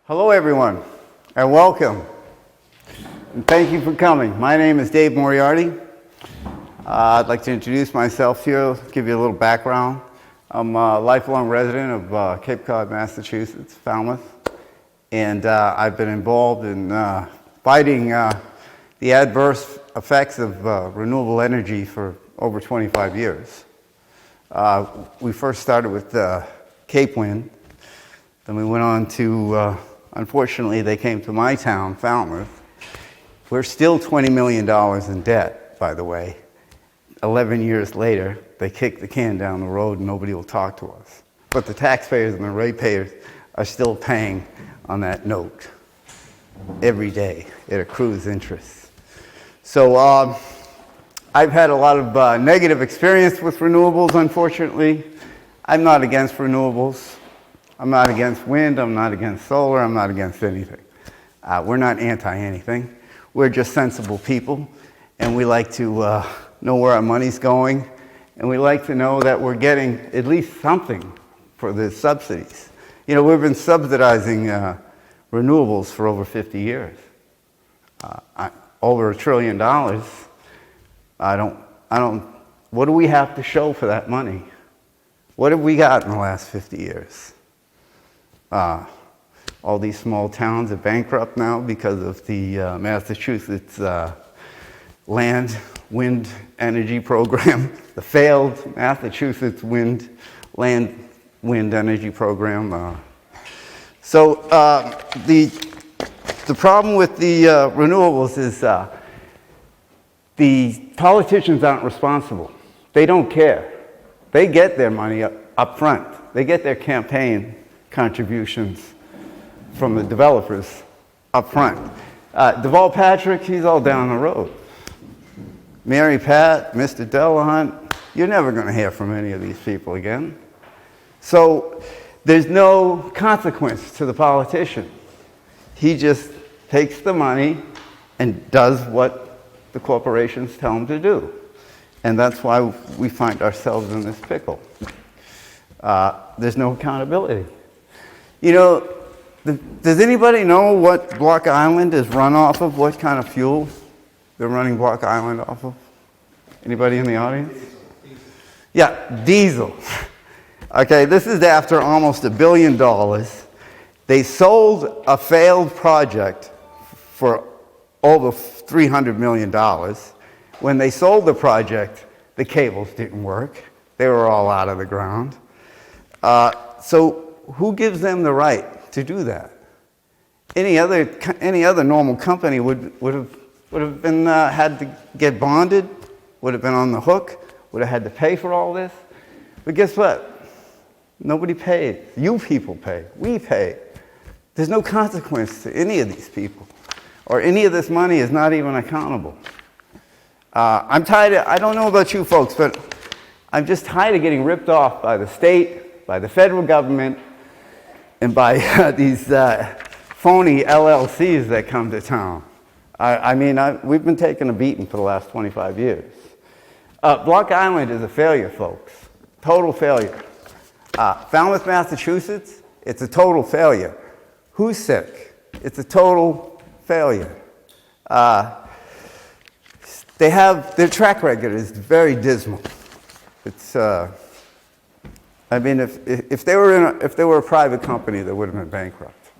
Hello everyone, and welcome, and thank you for coming. My name is Dave Moriarty. I'd like to introduce myself here, give you a little background. I'm a lifelong resident of Cape Cod, Massachusetts, Falmouth, and I've been involved in fighting the adverse effects of renewable energy for over 25 years. We first started with Cape Wind, then we went on to unfortunately, they came to my town, Falmouth. We're still $20 million in debt, by the way. 11 years later, they kicked the can down the road and nobody will talk to us. But the taxpayers and the ratepayers are still paying on that note. Every day, it accrues interest. So I've had a lot of negative experience with renewables, unfortunately. I'm not against renewables. I'm not against wind, I'm not against solar, I'm not against anything. We're not anti-anything. We're just sensible people, and we like to know where our money's going, and we like to know that we're getting at least something for the subsidies. You know, we've been subsidizing renewables for over 50 years. Over $1 trillion. What do we have to show for that money? What have we got in the last 50 years? All these small towns are bankrupt now because of the Massachusetts wind energy program, the failed Massachusetts wind energy program. So the problem with the renewables is the politicians aren't responsible. They don't care. They get their money up front. They get their campaign contributions from the developers up front. Deval Patrick, he's all down the road. Mary Pat, Mr. Delahunt, you're never going to hear from any of these people again. So there's no consequence to the politician. He just takes the money and does what the corporations tell him to do. And that's why we find ourselves in this pickle. There's no accountability. You know, does anybody know what Block Island is run off of? What kind of fuel they're running Block Island off of? Anybody in the audience? Diesel. Yeah, diesel. Okay, this is after almost $1 billion. They sold a failed project for over $300 million. When they sold the project, the cables didn't work. They were all out of the ground. So who gives them the right to do that? Any other normal company would have been had to get bonded, would have been on the hook, would have had to pay for all this. But guess what? Nobody paid. You people pay. We pay. There's no consequence to any of these people, or any of this money is not even accountable. I'm tired. I don't know about you folks, but I'm just tired of getting ripped off by the state, by the federal government, and by these phony LLCs that come to town. We've been taking a beating for the last 25 years. Block Island is a failure, folks. Total failure. Falmouth, Massachusetts, it's a total failure. Who's sick? It's a total failure. Their track record is very dismal. It's, if they were a private company, they would have been bankrupt.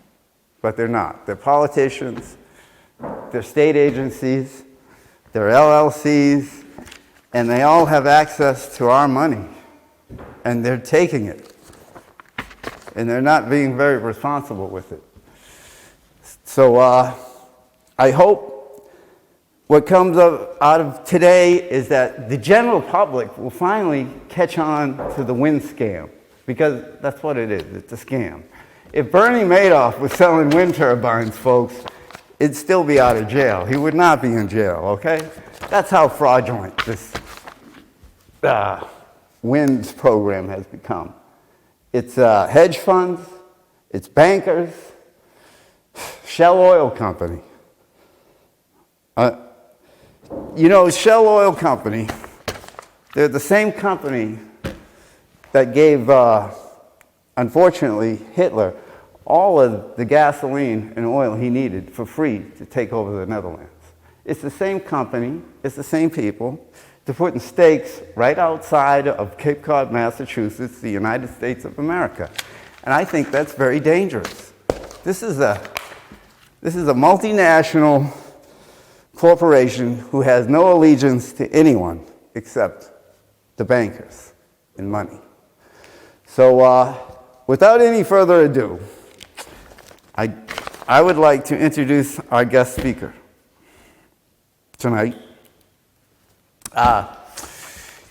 But they're not. They're politicians, they're state agencies, they're LLCs, and they all have access to our money. And they're taking it. And they're not being very responsible with it. So I hope what comes out of today is that the general public will finally catch on to the wind scam, because that's what it is. It's a scam. If Bernie Madoff was selling wind turbines, folks, he'd still be out of jail. He would not be in jail, okay? That's how fraudulent this wind program has become. It's hedge funds, it's bankers, Shell Oil Company. You know, Shell Oil Company, they're the same company that gave, unfortunately, Hitler all of the gasoline and oil he needed for free to take over the Netherlands. It's the same company, it's the same people. They're putting stakes right outside of Cape Cod, Massachusetts, the United States of America. And I think that's very dangerous. This is a multinational corporation who has no allegiance to anyone except the bankers and money. So without any further ado, I would like to introduce our guest speaker tonight.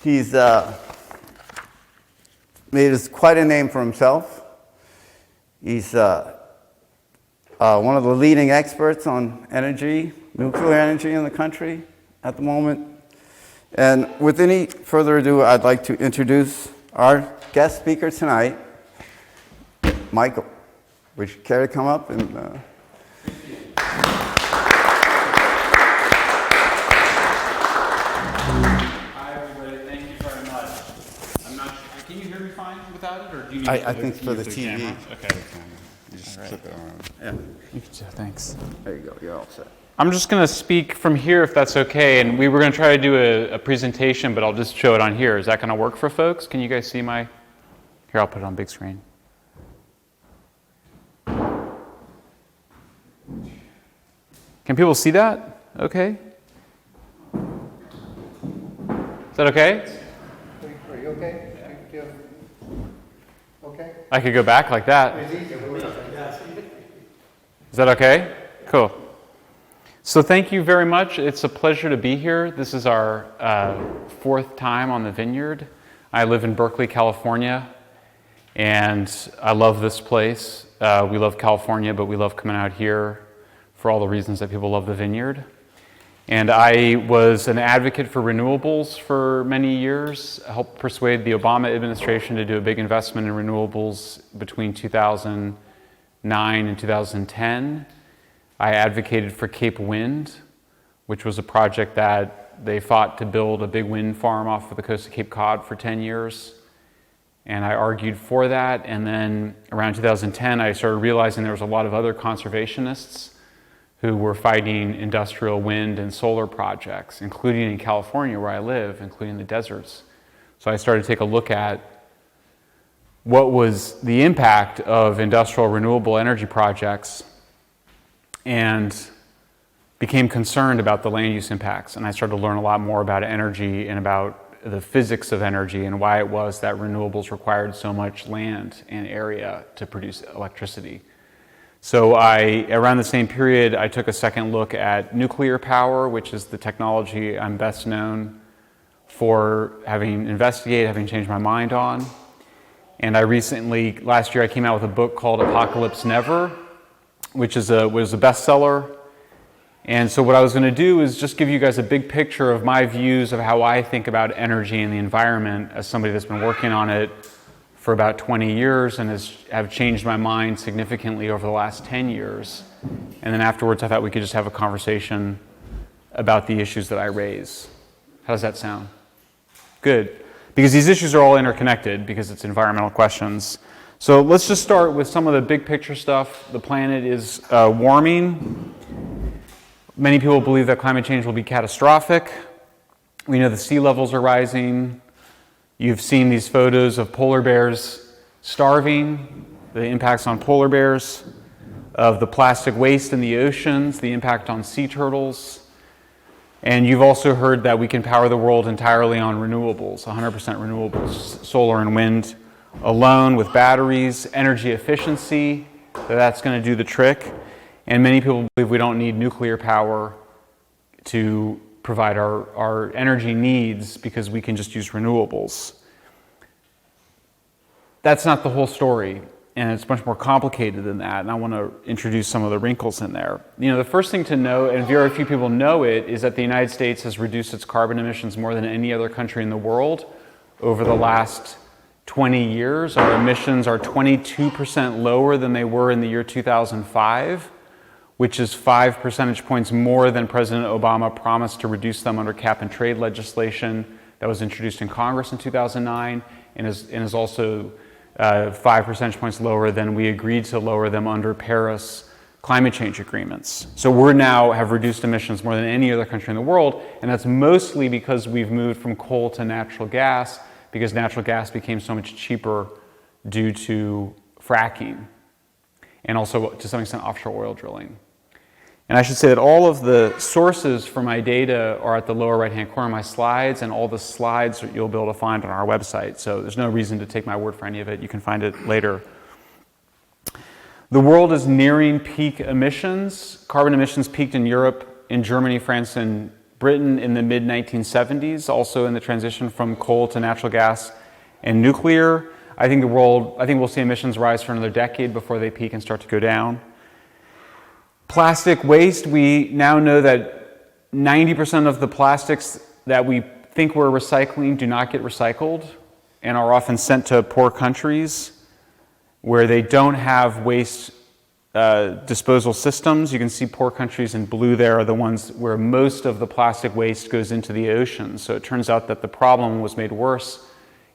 He's made quite a name for himself. He's one of the leading experts on energy, nuclear energy in the country at the moment. And with any further ado, I'd like to introduce our guest speaker tonight, Michael. Would you care to come up and... I think for the TV. Camera? Okay. You just All right. flip it on. Yeah. You can, thanks. There you go. You're all set. I'm just going to speak from here if that's okay. And we were going to try to do a presentation, but I'll just show it on here. Is that going to work for folks? Can you guys see my... Here, I'll put it on big screen. Can people see that? Okay. Is that okay? Are you okay? Okay. I could go back like that. Is that okay? Cool. So thank you very much. It's a pleasure to be here. This is our fourth time on the Vineyard. I live in Berkeley, California, and I love this place. We love California, but we love coming out here for all the reasons that people love the Vineyard. And I was an advocate for renewables for many years. I helped persuade the Obama administration to do a big investment in renewables between 2009 and 2010. I advocated for Cape Wind, which was a project that they fought to build a big wind farm off of the coast of Cape Cod for 10 years. And I argued for that. And then around 2010, I started realizing there was a lot of other conservationists who were fighting industrial wind and solar projects, including in California where I live, including the deserts. So I started to take a look at what was the impact of industrial renewable energy projects and became concerned about the land use impacts. And I started to learn a lot more about energy and about the physics of energy and why it was that renewables required so much land and area to produce electricity. So around the same period, I took a second look at nuclear power, which is the technology I'm best known for having investigated, having changed my mind on. And last year I came out with a book called Apocalypse Never, which was a bestseller. And so what I was going to do is just give you guys a big picture of my views of how I think about energy and the environment as somebody that's been working on it for about 20 years and have changed my mind significantly over the last 10 years. And then afterwards, I thought we could just have a conversation about the issues that I raise. How does that sound? Good. Because these issues are all interconnected because it's environmental questions. So let's just start with some of the big picture stuff. The planet is warming. Many people believe that climate change will be catastrophic. We know the sea levels are rising. You've seen these photos of polar bears starving, the impacts on polar bears, of the plastic waste in the oceans, the impact on sea turtles. And you've also heard that we can power the world entirely on renewables, 100% renewables, solar and wind alone with batteries, energy efficiency, that's going to do the trick. And many people believe we don't need nuclear power to provide our energy needs because we can just use renewables. That's not the whole story, and it's much more complicated than that, and I want to introduce some of the wrinkles in there. The first thing to know, and very few people know it, is that the United States has reduced its carbon emissions more than any other country in the world over the last 20 years. Our emissions are 22% lower than they were in the year 2005. Which is 5 percentage points more than President Obama promised to reduce them under cap and trade legislation that was introduced in Congress in 2009 and is also 5 percentage points lower than we agreed to lower them under Paris climate change agreements. So we now have reduced emissions more than any other country in the world, and that's mostly because we've moved from coal to natural gas, because natural gas became so much cheaper due to fracking, and also to some extent offshore oil drilling. And I should say that all of the sources for my data are at the lower right-hand corner of my slides, and all the slides you'll be able to find on our website. So there's no reason to take my word for any of it. You can find it later. The world is nearing peak emissions. Carbon emissions peaked in Europe, in Germany, France, and Britain in the mid-1970s, also in the transition from coal to natural gas and nuclear. I think we'll see emissions rise for another decade before they peak and start to go down. Plastic waste, we now know that 90% of the plastics that we think we're recycling do not get recycled and are often sent to poor countries where they don't have waste disposal systems. You can see poor countries in blue there are the ones where most of the plastic waste goes into the ocean. So it turns out that the problem was made worse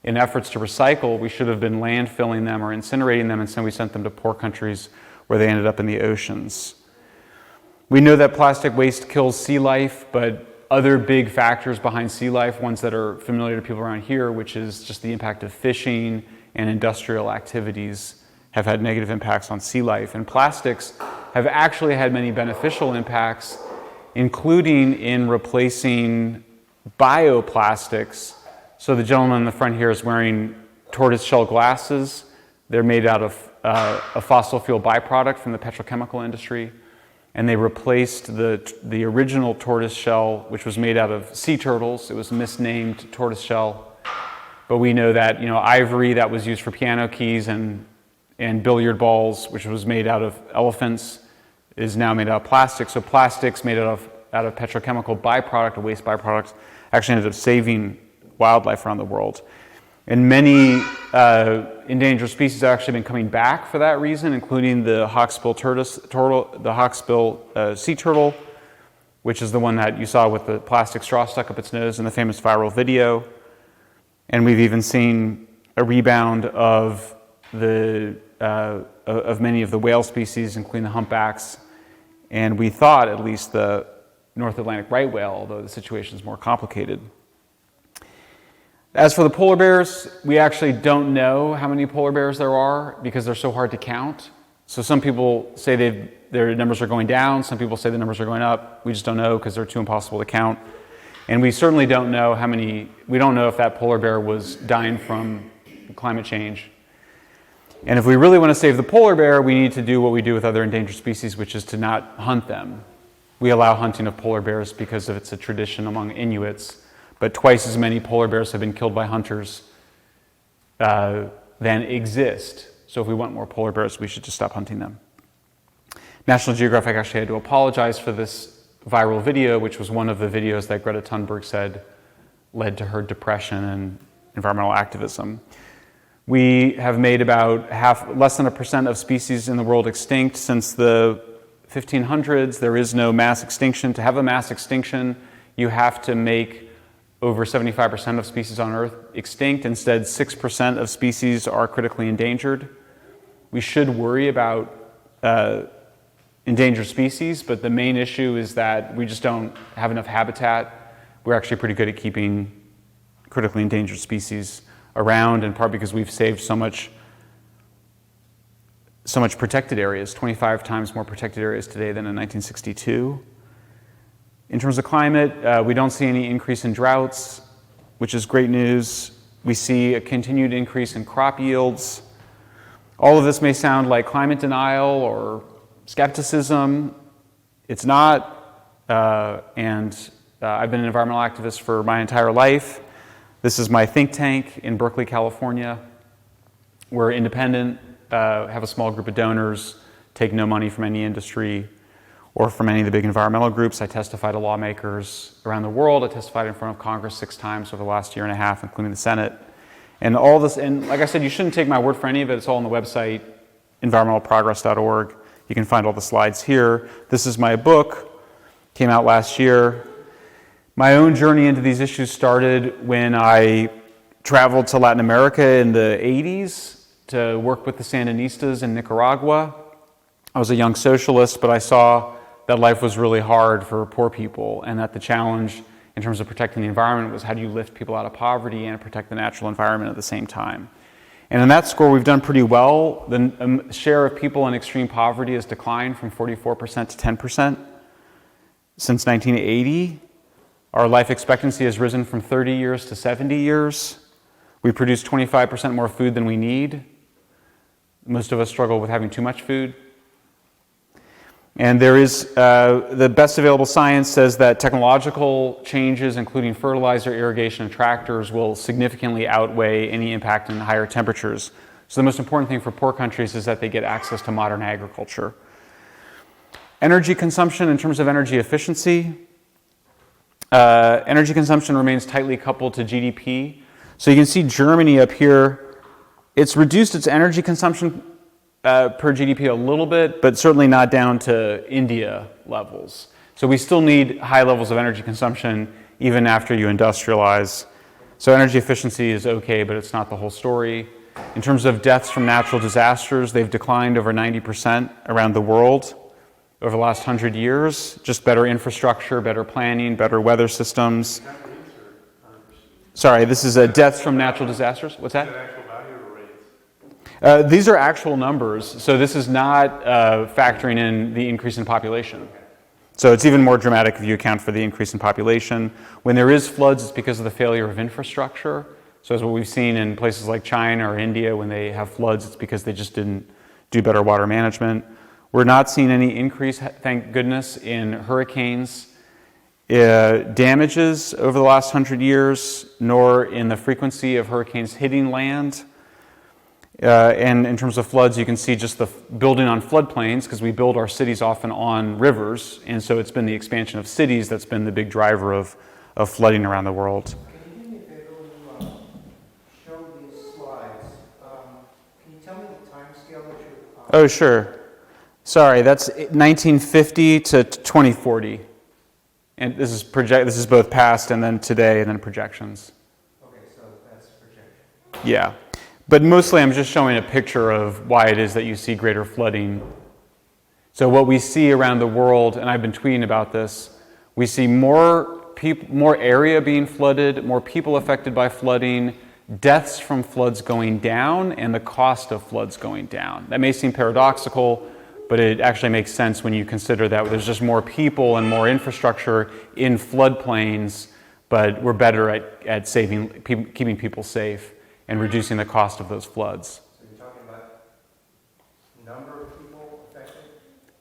in efforts to recycle. We should have been landfilling them or incinerating them, instead we sent them to poor countries where they ended up in the oceans. We know that plastic waste kills sea life, but other big factors behind sea life, ones that are familiar to people around here, which is just the impact of fishing and industrial activities, have had negative impacts on sea life. And plastics have actually had many beneficial impacts, including in replacing bioplastics. So the gentleman in the front here is wearing tortoiseshell glasses. They're made out of a fossil fuel byproduct from the petrochemical industry. And they replaced the original tortoiseshell, which was made out of sea turtles. It was misnamed tortoiseshell. But we know that, ivory that was used for piano keys and billiard balls, which was made out of elephants, is now made out of plastic. So plastics made out of petrochemical byproduct, a waste byproduct, actually ended up saving wildlife around the world. And many endangered species have actually been coming back for that reason, including the hawksbill sea turtle, which is the one that you saw with the plastic straw stuck up its nose in the famous viral video. And we've even seen a rebound of many of the whale species, including the humpbacks, and we thought at least the North Atlantic right whale, although the situation is more complicated. As for the polar bears, we actually don't know how many polar bears there are because they're so hard to count. So some people say their numbers are going down, some people say the numbers are going up. We just don't know because they're too impossible to count. And we certainly don't know we don't know if that polar bear was dying from climate change. And if we really want to save the polar bear, we need to do what we do with other endangered species, which is to not hunt them. We allow hunting of polar bears because it's a tradition among Inuits, but twice as many polar bears have been killed by hunters than exist. So if we want more polar bears, we should just stop hunting them. National Geographic actually had to apologize for this viral video, which was one of the videos that Greta Thunberg said led to her depression and environmental activism. We have made about less than 1% of species in the world extinct since the 1500s. There is no mass extinction. To have a mass extinction, you have to make over 75% of species on Earth extinct. Instead, 6% of species are critically endangered. We should worry about endangered species, but the main issue is that we just don't have enough habitat. We're actually pretty good at keeping critically endangered species around, in part because we've saved so much protected areas, 25 times more protected areas today than in 1962. In terms of climate, we don't see any increase in droughts, which is great news. We see a continued increase in crop yields. All of this may sound like climate denial or skepticism. It's not, and I've been an environmental activist for my entire life. This is my think tank in Berkeley, California. We're independent, have a small group of donors, take no money from any industry or from any of the big environmental groups. I testify to lawmakers around the world. I testified in front of Congress 6 times over the last year and a half, including the Senate. And all this, and like I said, you shouldn't take my word for any of it. It's all on the website, environmentalprogress.org. You can find all the slides here. This is my book, came out last year. My own journey into these issues started when I traveled to Latin America in the 80s to work with the Sandinistas in Nicaragua. I was a young socialist, but I saw that life was really hard for poor people, and that the challenge in terms of protecting the environment was how do you lift people out of poverty and protect the natural environment at the same time. And in that score, we've done pretty well. The share of people in extreme poverty has declined from 44% to 10% since 1980. Our life expectancy has risen from 30 years to 70 years. We produce 25% more food than we need. Most of us struggle with having too much food. And there is, the best available science says that technological changes, including fertilizer, irrigation, and tractors, will significantly outweigh any impact in higher temperatures. So the most important thing for poor countries is that they get access to modern agriculture. Energy consumption in terms of energy efficiency. Energy consumption remains tightly coupled to GDP. So you can see Germany up here, it's reduced its energy consumption per GDP a little bit, but certainly not down to India levels. So we still need high levels of energy consumption even after you industrialize. So energy efficiency is okay, but it's not the whole story. In terms of deaths from natural disasters, they've declined over 90% around the world over the last 100 years. Just better infrastructure, better planning, better weather systems. Sorry, this is deaths from natural disasters. What's that? These are actual numbers, so this is not factoring in the increase in population. So it's even more dramatic if you account for the increase in population. When there is floods, it's because of the failure of infrastructure. So as what we've seen in places like China or India, when they have floods, it's because they just didn't do better water management. We're not seeing any increase, thank goodness, in hurricanes damages over the last 100 years, nor in the frequency of hurricanes hitting land. And in terms of floods, you can see just the building on floodplains, because we build our cities often on rivers, and so it's been the expansion of cities that's been the big driver of flooding around the world. Can you do me a favor when you show these slides? Can you tell me the time scale that you're... Oh, sure. Sorry, that's 1950 to 2040. And this is both past and then today and then projections. Okay, so that's projection. Yeah. But mostly I'm just showing a picture of why it is that you see greater flooding. So what we see around the world, and I've been tweeting about this, we see more area being flooded, more people affected by flooding, deaths from floods going down, and the cost of floods going down. That may seem paradoxical, but it actually makes sense when you consider that there's just more people and more infrastructure in floodplains, but we're better at keeping people safe and reducing the cost of those floods. So you're talking about number of people affected?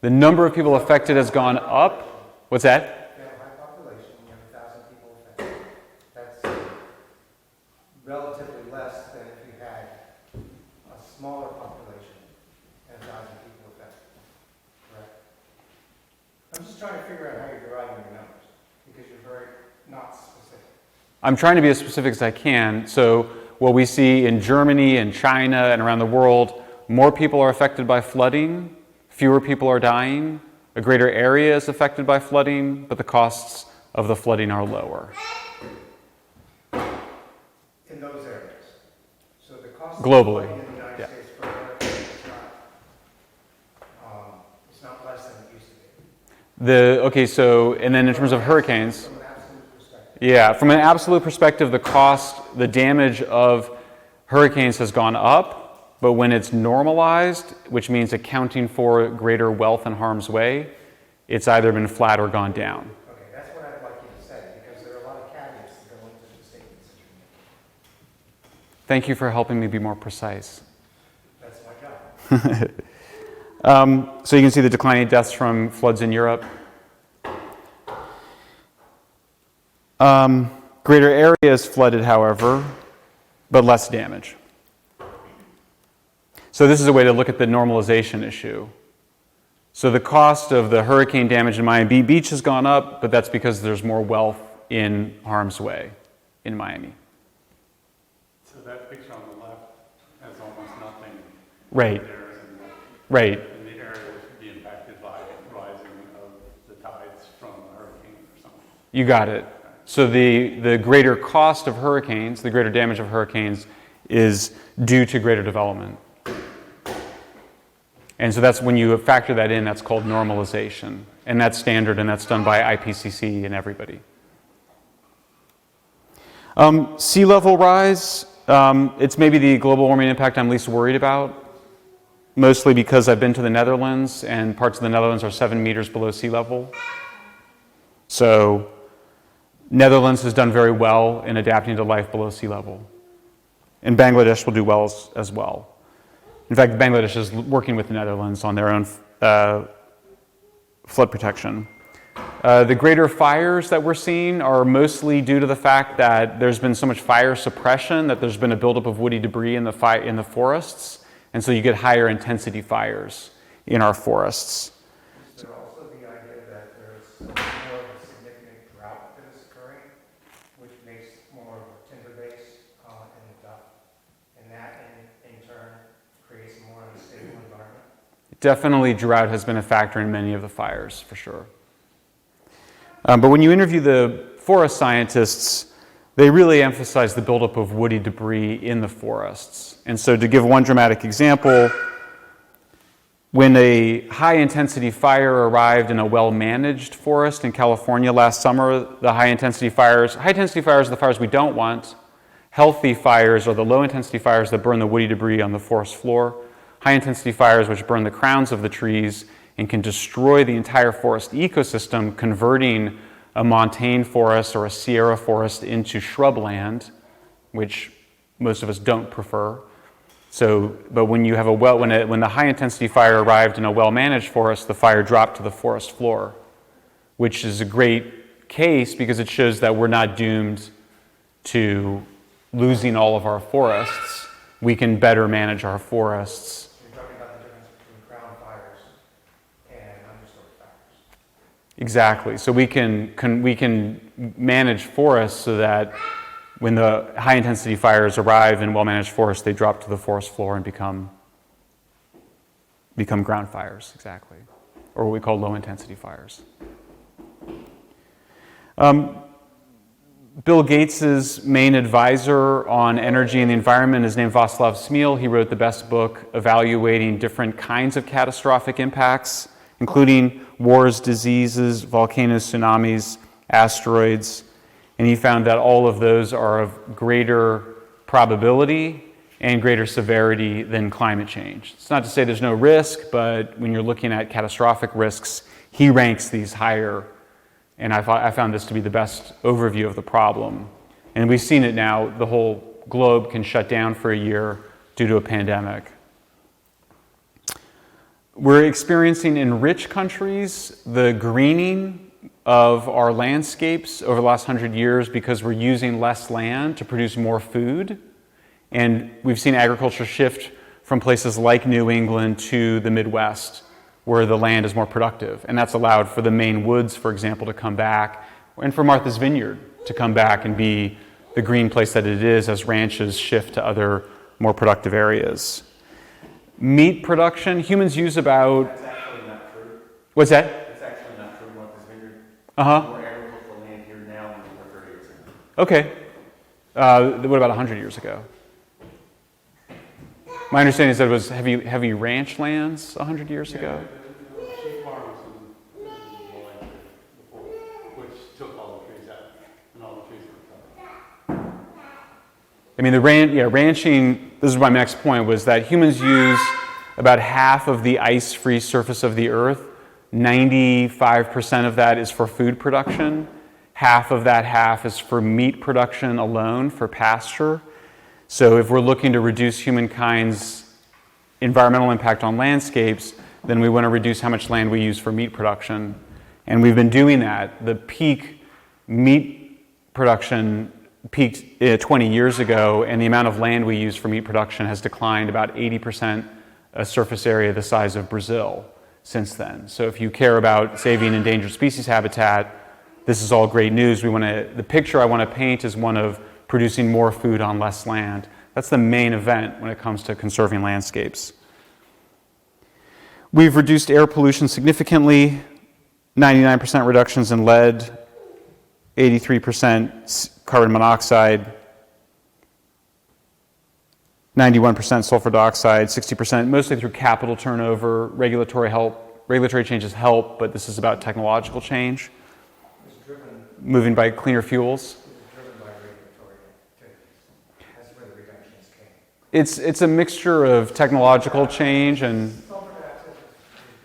The number of people affected has gone up. What's that? You have a high population, you have 1,000 people affected. That's relatively less than if you had a smaller population and 1,000 people affected. Correct? I'm just trying to figure out how you're deriving your numbers, because you're very not specific. I'm trying to be as specific as I can. So what we see in Germany and China and around the world, more people are affected by flooding, fewer people are dying, a greater area is affected by flooding, but the costs of the flooding are lower. In those areas. So the cost Globally, of flooding in the United yeah. States per hurricane is it's not less than it used to be. And then in terms of hurricanes, From an absolute perspective. yeah, from an absolute perspective, the damage of hurricanes has gone up, but when it's normalized, which means accounting for greater wealth and harm's way, it's either been flat or gone down. Okay, that's what I'd like you to say, because there are a lot of caveats that go into the statements that you're making. Thank you for helping me be more precise. That's my job. So you can see the declining deaths from floods in Europe. Greater areas flooded, however, but less damage. So this is a way to look at the normalization issue. So the cost of the hurricane damage in Miami Beach has gone up, but that's because there's more wealth in harm's way in Miami. So that picture on the left has almost nothing. Right. There and Right. and the area would be impacted by rising of the tides from a hurricane or something. You got it. So the greater cost of hurricanes, the greater damage of hurricanes, is due to greater development. And so that's when you factor that in, that's called normalization. And that's standard, and that's done by IPCC and everybody. Sea level rise, it's maybe the global warming impact I'm least worried about, mostly because I've been to the Netherlands, and parts of the Netherlands are 7 meters below sea level. So Netherlands has done very well in adapting to life below sea level. And Bangladesh will do well as well. In fact, Bangladesh is working with the Netherlands on their own flood protection. The greater fires that we're seeing are mostly due to the fact that there's been so much fire suppression that there's been a buildup of woody debris in the forests, and so you get higher intensity fires in our forests. Is there also the idea that there's more of a significant drought that is occurring, which makes more of a timber base in the duck, and that in turn creates a more unstable environment? Definitely drought has been a factor in many of the fires, for sure. But when you interview the forest scientists, they really emphasize the buildup of woody debris in the forests. And so to give one dramatic example, when a high-intensity fire arrived in a well-managed forest in California last summer, the high-intensity fires are the fires we don't want. Healthy fires are the low-intensity fires that burn the woody debris on the forest floor. High-intensity fires which burn the crowns of the trees and can destroy the entire forest ecosystem, converting a montane forest or a sierra forest into shrubland, which most of us don't prefer. So, but when you have when the high-intensity fire arrived in a well-managed forest, the fire dropped to the forest floor, which is a great case because it shows that we're not doomed to losing all of our forests. We can better manage our forests. You're talking about the difference between crown fires and understory fires. Exactly. So we can manage forests so that when the high-intensity fires arrive in well-managed forests, they drop to the forest floor and become ground fires, exactly, or what we call low-intensity fires. Bill Gates' main advisor on energy and the environment is named Václav Smil. He wrote the best book evaluating different kinds of catastrophic impacts, including wars, diseases, volcanoes, tsunamis, asteroids. And he found that all of those are of greater probability and greater severity than climate change. It's not to say there's no risk, but when you're looking at catastrophic risks, he ranks these higher. And I found this to be the best overview of the problem. And we've seen it now. The whole globe can shut down for a year due to a pandemic. We're experiencing in rich countries the greening of our landscapes over the last 100 years because we're using less land to produce more food. And we've seen agriculture shift from places like New England to the Midwest, where the land is more productive. And that's allowed for the Maine woods, for example, to come back, and for Martha's Vineyard to come back and be the green place that it is as ranches shift to other more productive areas. Meat production, humans use about... That's actually not true. What's that? That's actually not true, Martha's Vineyard. Uh-huh. More agricultural land here now than there were 30 years ago. Okay. What about 100 years ago? My understanding is that it was heavy ranch lands 100 years ago. Sheep farms and the land before, which took all the trees out, and all the trees were cut. I mean, ranching, this is my next point, was that humans use about half of the ice-free surface of the earth. 95% of that is for food production. Half of that half is for meat production alone, for pasture. So if we're looking to reduce humankind's environmental impact on landscapes, then we want to reduce how much land we use for meat production. And we've been doing that. The peak meat production peaked 20 years ago, and the amount of land we use for meat production has declined about 80%, a surface area the size of Brazil since then. So if you care about saving endangered species habitat, this is all great news. The picture I want to paint is one of producing more food on less land. That's the main event when it comes to conserving landscapes. We've reduced air pollution significantly, 99% reductions in lead, 83% carbon monoxide. 91% sulfur dioxide, 60%, mostly through capital turnover, regulatory changes help, but this is about technological change. It's driven, Moving by cleaner fuels. driven by regulatory activities. That's where the reductions came. It's a mixture of technological change and Sulfur dioxide is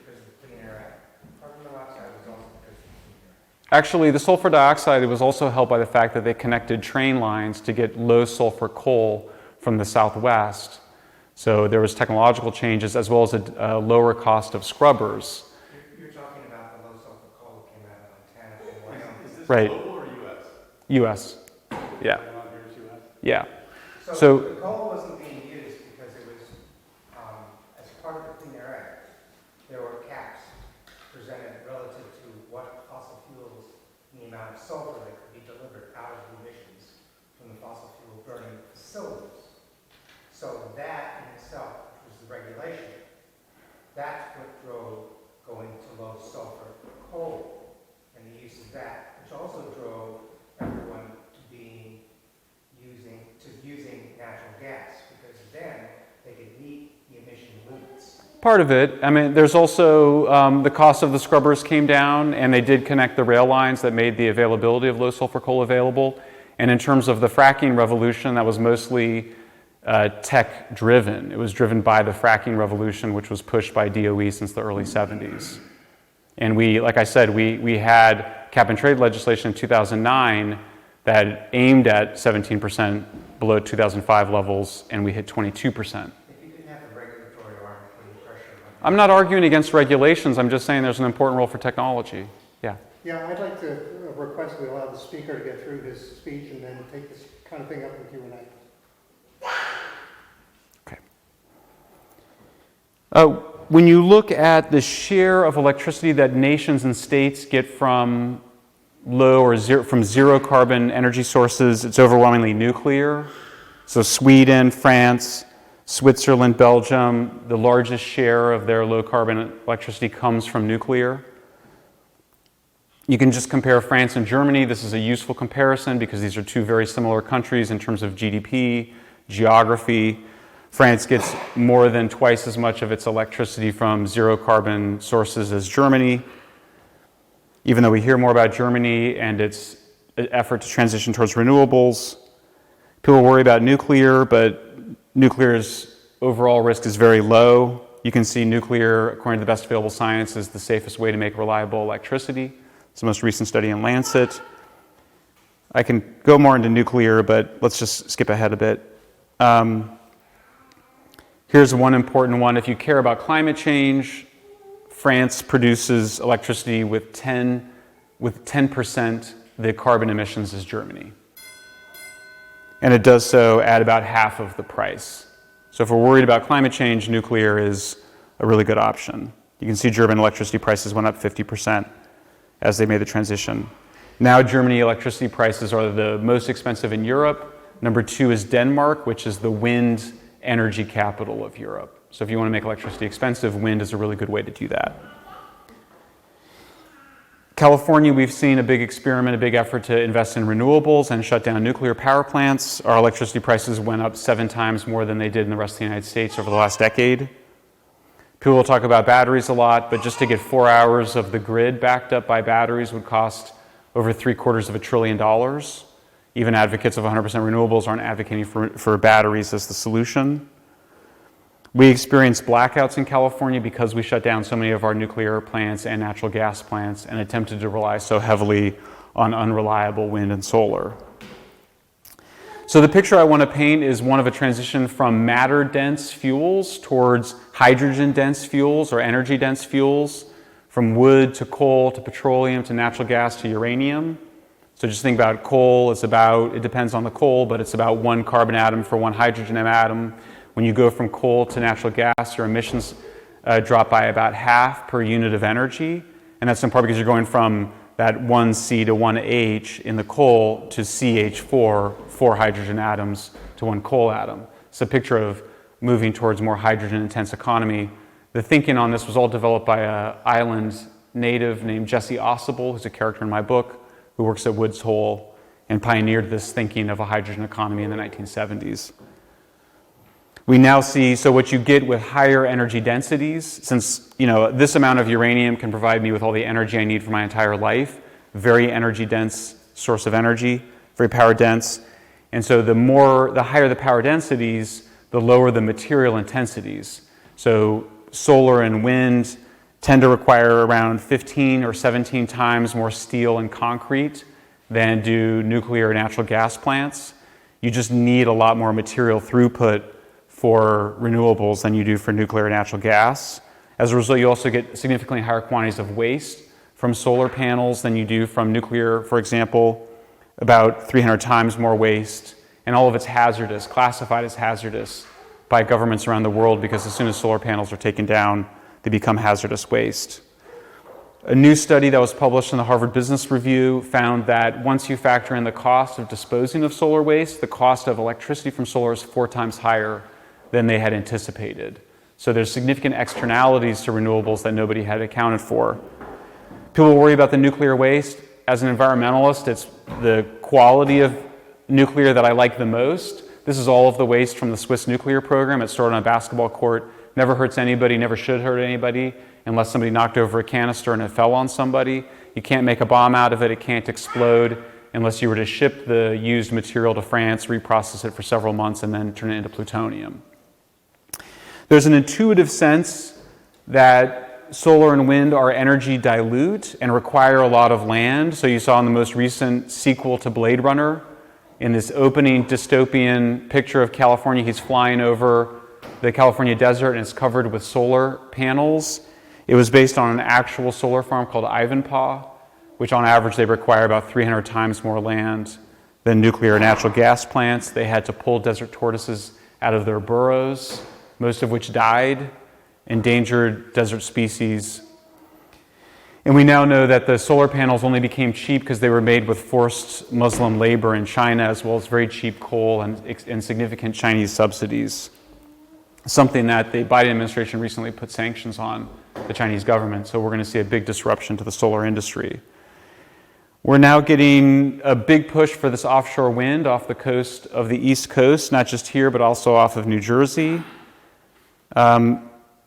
because of the Clean Air Act. Carbon monoxide was also because of the Clean Air Act. actually the sulfur dioxide was also helped by the fact that they connected train lines to get low sulfur coal from the southwest. So there was technological changes as well as a lower cost of scrubbers. You're talking about the low sulfur coal that came out of Montana and Wyoming. Is this Right. global or US? U.S. Yeah. Around here is US? Yeah. So So- the coal wasn't being used because it was, as part of the Clean Air Act, there were caps presented relative to what fossil fuels, the amount of sulfur that could be delivered out of the emissions from the fossil fuel burning facilities. So that in itself, which was the regulation, that's what drove going to low sulfur coal and the use of that, which also drove everyone to using natural gas, because then they could meet the emission limits. Part of it. I mean, there's also the cost of the scrubbers came down, and they did connect the rail lines that made the availability of low sulfur coal available. And in terms of the fracking revolution, that was mostly tech driven. It was driven by the fracking revolution, which was pushed by DOE since the early 70s. And we, like I said, we had cap and trade legislation in 2009 that aimed at 17% below 2005 levels, and we hit 22%. If you didn't have the regulatory arm putting pressure on. I'm not arguing against regulations. I'm just saying there's an important role for technology. Yeah. Yeah, I'd like to request we allow the speaker to get through his speech and then take this kind of thing up with Q&A. Okay. When you look at the share of electricity that nations and states get from zero carbon energy sources, it's overwhelmingly nuclear. So Sweden, France, Switzerland, Belgium, the largest share of their low carbon electricity comes from nuclear. You can just compare France and Germany. This is a useful comparison because these are two very similar countries in terms of GDP, geography. France gets more than twice as much of its electricity from zero carbon sources as Germany. Even though we hear more about Germany and its effort to transition towards renewables, people worry about nuclear, but nuclear's overall risk is very low. You can see nuclear, according to the best available science, is the safest way to make reliable electricity. It's the most recent study in Lancet. I can go more into nuclear, but let's just skip ahead a bit. Here's one important one. If you care about climate change, France produces electricity with 10% the carbon emissions as Germany. And it does so at about half of the price. So if we're worried about climate change, nuclear is a really good option. You can see German electricity prices went up 50% as they made the transition. Now Germany electricity prices are the most expensive in Europe. Number 2 is Denmark, which is the wind energy capital of Europe. So if you want to make electricity expensive, wind is a really good way to do that. California, we've seen a big experiment, a big effort to invest in renewables and shut down nuclear power plants. Our electricity prices went up 7 times more than they did in the rest of the United States over the last decade. People will talk about batteries a lot, but just to get 4 hours of the grid backed up by batteries would cost over $750 billion. Even advocates of 100% renewables aren't advocating for batteries as the solution. We experienced blackouts in California because we shut down so many of our nuclear plants and natural gas plants and attempted to rely so heavily on unreliable wind and solar. So the picture I want to paint is one of a transition from matter-dense fuels towards hydrogen-dense fuels or energy-dense fuels, from wood to coal to petroleum to natural gas to uranium. So just think about coal, it depends on the coal, but it's about 1 carbon atom for 1 hydrogen atom. When you go from coal to natural gas, your emissions drop by about half per unit of energy. And that's in part because you're going from that 1C to 1H in the coal to CH4, 4 hydrogen atoms to 1 coal atom. It's a picture of moving towards more hydrogen-intense economy. The thinking on this was all developed by an island native named Jesse Ossibel, who's a character in my book, who works at Woods Hole and pioneered this thinking of a hydrogen economy in the 1970s. We now see, so what you get with higher energy densities, since this amount of uranium can provide me with all the energy I need for my entire life, very energy dense source of energy, very power dense. And so the higher the power densities, the lower the material intensities. So solar and wind tend to require around 15 or 17 times more steel and concrete than do nuclear or natural gas plants. You just need a lot more material throughput for renewables than you do for nuclear or natural gas. As a result, you also get significantly higher quantities of waste from solar panels than you do from nuclear, for example, about 300 times more waste, and all of it's hazardous, classified as hazardous by governments around the world, because as soon as solar panels are taken down, they become hazardous waste. A new study that was published in the Harvard Business Review found that once you factor in the cost of disposing of solar waste, the cost of electricity from solar is 4 times higher than they had anticipated. So there's significant externalities to renewables that nobody had accounted for. People worry about the nuclear waste. As an environmentalist, it's the quality of nuclear that I like the most. This is all of the waste from the Swiss nuclear program. It's stored on a basketball court. Never hurts anybody, never should hurt anybody, unless somebody knocked over a canister and it fell on somebody. You can't make a bomb out of it. It can't explode unless you were to ship the used material to France, reprocess it for several months, and then turn it into plutonium. There's an intuitive sense that solar and wind are energy dilute and require a lot of land. So you saw in the most recent sequel to Blade Runner, in this opening dystopian picture of California, he's flying over the California desert and it's covered with solar panels. It was based on an actual solar farm called Ivanpah, which on average they require about 300 times more land than nuclear or natural gas plants. They had to pull desert tortoises out of their burrows, most of which died, endangered desert species. And we now know that the solar panels only became cheap because they were made with forced Muslim labor in China, as well as very cheap coal and significant Chinese subsidies. Something that the Biden administration recently put sanctions on the Chinese government. So we're going to see a big disruption to the solar industry. We're now getting a big push for this offshore wind off the coast of the East Coast, not just here, but also off of New Jersey.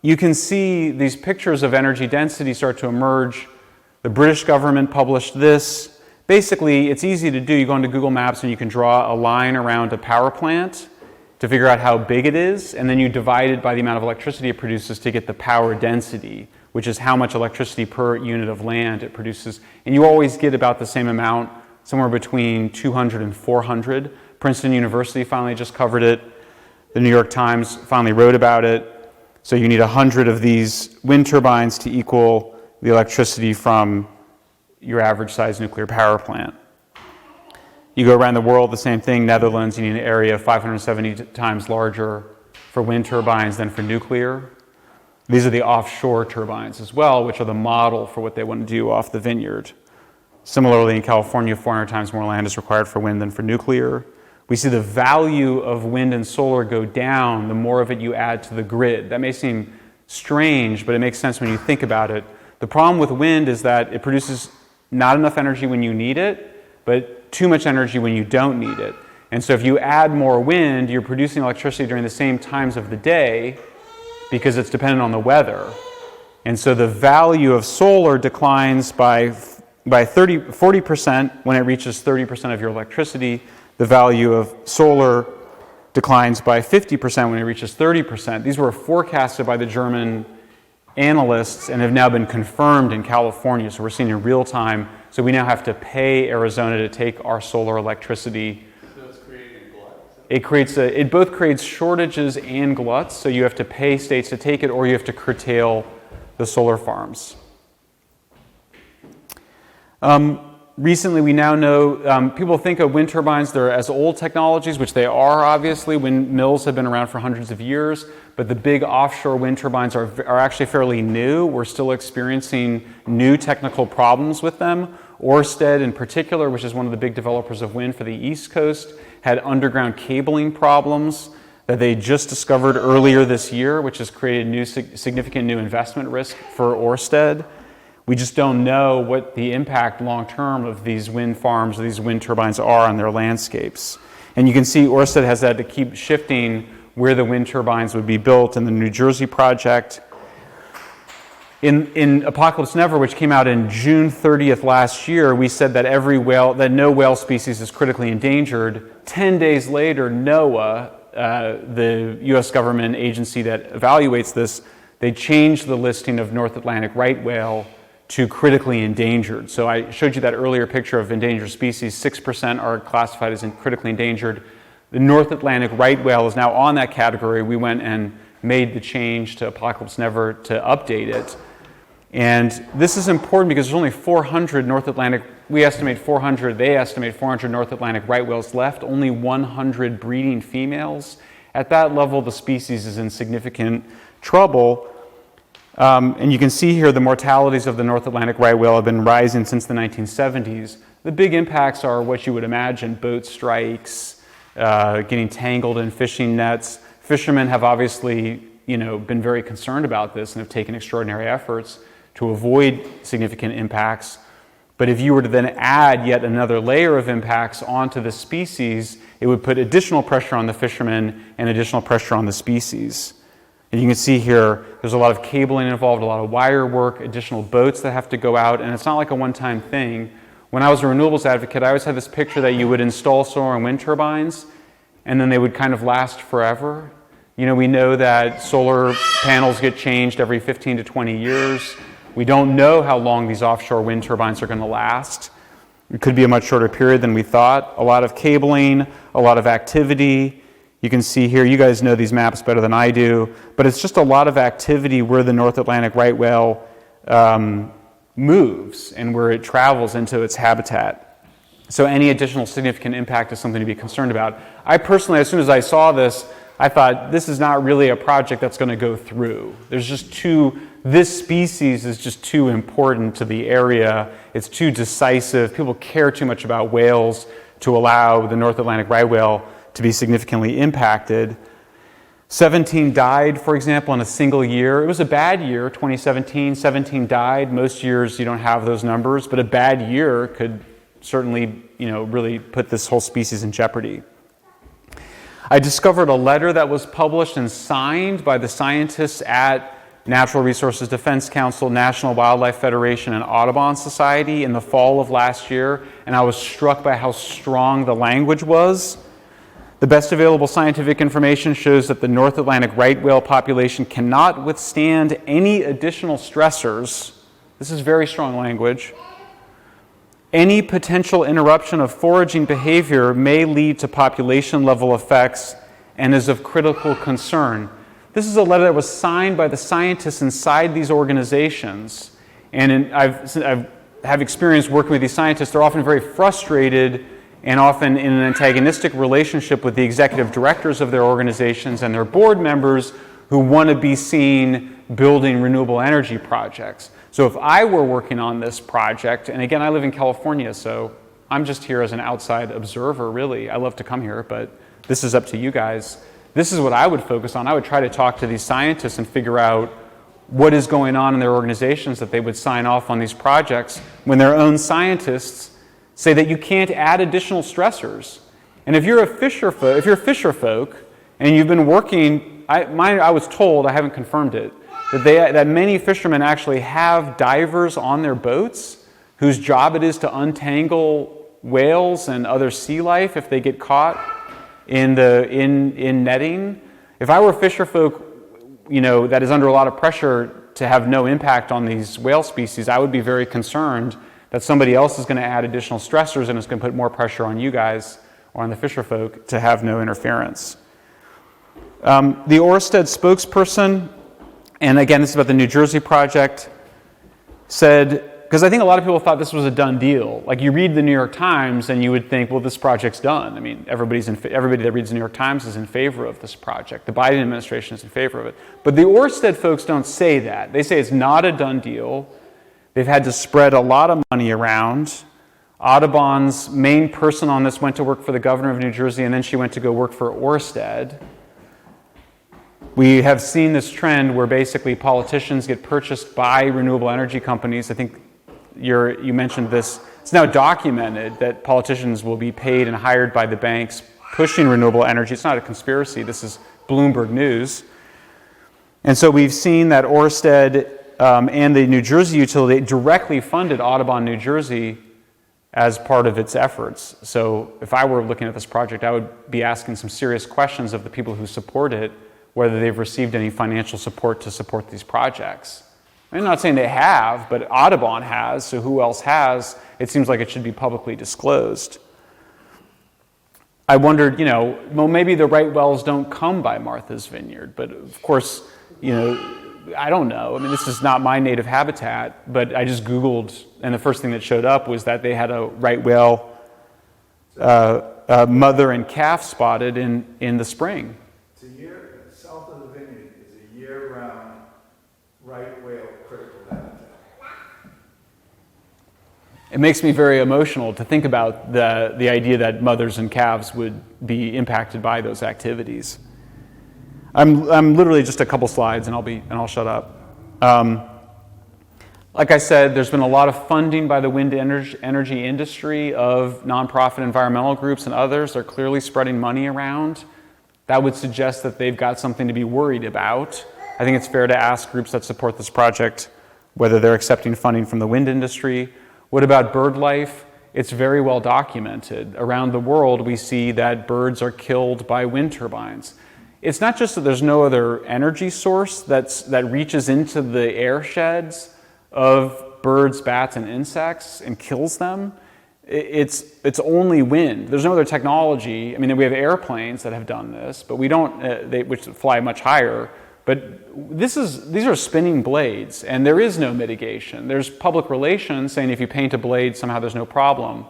You can see these pictures of energy density start to emerge. The British government published this. Basically, it's easy to do. You go into Google Maps and you can draw a line around a power plant to figure out how big it is, and then you divide it by the amount of electricity it produces to get the power density, which is how much electricity per unit of land it produces. And you always get about the same amount, somewhere between 200 and 400. Princeton University finally just covered it. The New York Times finally wrote about it. So you need 100 of these wind turbines to equal the electricity from your average size nuclear power plant. You go around the world, the same thing. Netherlands, you need an area 570 times larger for wind turbines than for nuclear. These are the offshore turbines as well, which are the model for what they want to do off the Vineyard. Similarly, in California, 400 times more land is required for wind than for nuclear. We see the value of wind and solar go down the more of it you add to the grid. That may seem strange, but it makes sense when you think about it. The problem with wind is that it produces not enough energy when you need it, but too much energy when you don't need it. And so if you add more wind, you're producing electricity during the same times of the day because it's dependent on the weather. And so the value of solar declines by 40% when it reaches 30% of your electricity. The value of solar declines by 50% when it reaches 30%. These were forecasted by the German analysts and have now been confirmed in California. So we're seeing in real time. So we now have to pay Arizona to take our solar electricity. So it's creating gluts. It both creates shortages and gluts. So you have to pay states to take it, or you have to curtail the solar farms. Recently, we now know, people think of wind turbines, they're as old technologies, which they are, obviously. Windmills have been around for hundreds of years, but the big offshore wind turbines are actually fairly new. We're still experiencing new technical problems with them. Ørsted, in particular, which is one of the big developers of wind for the East Coast, had underground cabling problems that they just discovered earlier this year, which has created significant new investment risk for Ørsted. We just don't know what the impact long-term of these wind farms, or these wind turbines are on their landscapes. And you can see Ørsted has had to keep shifting where the wind turbines would be built in the New Jersey project. In Apocalypse Never, which came out in June 30th last year, we said that that no whale species is critically endangered. 10 days later, NOAA, the U.S. government agency that evaluates this, they changed the listing of North Atlantic right whale to critically endangered. So I showed you that earlier picture of endangered species. 6% are classified as critically endangered. The North Atlantic right whale is now on that category. We went and made the change to Apocalypse Never to update it. And this is important because there's only 400 North Atlantic, we estimate 400, they estimate 400 North Atlantic right whales left, only 100 breeding females. At that level, the species is in significant trouble. And you can see here the mortalities of the North Atlantic right whale have been rising since the 1970s. The big impacts are what you would imagine: boat strikes, getting tangled in fishing nets. Fishermen have obviously, been very concerned about this and have taken extraordinary efforts to avoid significant impacts. But if you were to then add yet another layer of impacts onto the species, it would put additional pressure on the fishermen and additional pressure on the species. And you can see here, there's a lot of cabling involved, a lot of wire work, additional boats that have to go out, and it's not like a one-time thing. When I was a renewables advocate, I always had this picture that you would install solar and wind turbines, and then they would kind of last forever. We know that solar panels get changed every 15 to 20 years. We don't know how long these offshore wind turbines are going to last. It could be a much shorter period than we thought. A lot of cabling, a lot of activity. You can see here, you guys know these maps better than I do, but it's just a lot of activity where the North Atlantic right whale moves and where it travels into its habitat. So any additional significant impact is something to be concerned about. I personally, as soon as I saw this, I thought this is not really a project that's going to go through. This species is just too important to the area. It's too decisive. People care too much about whales to allow the North Atlantic right whale to be significantly impacted. 17 died, for example, in a single year. It was a bad year, 2017. 17 died. Most years you don't have those numbers, but a bad year could certainly, really put this whole species in jeopardy. I discovered a letter that was published and signed by the scientists at Natural Resources Defense Council, National Wildlife Federation, and Audubon Society in the fall of last year, and I was struck by how strong the language was. The best available scientific information shows that the North Atlantic right whale population cannot withstand any additional stressors. This is very strong language. Any potential interruption of foraging behavior may lead to population-level effects and is of critical concern. This is a letter that was signed by the scientists inside these organizations. And I have experience working with these scientists. They're often very frustrated and often in an antagonistic relationship with the executive directors of their organizations and their board members who want to be seen building renewable energy projects. So if I were working on this project, and again, I live in California, so I'm just here as an outside observer, really. I love to come here, but this is up to you guys. This is what I would focus on. I would try to talk to these scientists and figure out what is going on in their organizations that they would sign off on these projects when their own scientists say that you can't add additional stressors. And if you're fisher folk, and you've been working, I was told, I haven't confirmed it, that many fishermen actually have divers on their boats whose job it is to untangle whales and other sea life if they get caught in netting. If I were fisher folk, that is under a lot of pressure to have no impact on these whale species, I would be very concerned that somebody else is going to add additional stressors and it's going to put more pressure on you guys or on the fisher folk to have no interference. The Ørsted spokesperson, and again, this is about the New Jersey project, said, because I think a lot of people thought this was a done deal. Like you read the New York Times and you would think, well, this project's done. I mean, everybody that reads the New York Times is in favor of this project. The Biden administration is in favor of it. But the Ørsted folks don't say that. They say it's not a done deal. They've had to spread a lot of money around. Audubon's main person on this went to work for the governor of New Jersey, and then she went to go work for Ørsted. We have seen this trend where basically politicians get purchased by renewable energy companies. I think you mentioned this. It's now documented that politicians will be paid and hired by the banks pushing renewable energy. It's not a conspiracy. This is Bloomberg News. And so we've seen that Ørsted and the New Jersey utility directly funded Audubon, New Jersey as part of its efforts. So if I were looking at this project, I would be asking some serious questions of the people who support it, whether they've received any financial support to support these projects. I'm not saying they have, but Audubon has, so who else has? It seems like it should be publicly disclosed. I wondered, well, maybe the right wells don't come by Martha's Vineyard, but of course, I don't know. I mean, this is not my native habitat, but I just Googled, and the first thing that showed up was that they had a right whale mother and calf spotted in the spring. It's a year, south of the Vineyard is a year-round right whale critical habitat. It makes me very emotional to think about the idea that mothers and calves would be impacted by those activities. I'm literally just a couple slides and I'll shut up. Like I said, there's been a lot of funding by the wind energy industry of nonprofit environmental groups and others. They're clearly spreading money around. That would suggest that they've got something to be worried about. I think it's fair to ask groups that support this project whether they're accepting funding from the wind industry. What about bird life? It's very well documented. Around the world, we see that birds are killed by wind turbines. It's not just that there's no other energy source that reaches into the air sheds of birds, bats, and insects and kills them. It's only wind. There's no other technology. I mean, we have airplanes that have done this, but we don't, which fly much higher. But these are spinning blades, and there is no mitigation. There's public relations saying if you paint a blade, somehow there's no problem.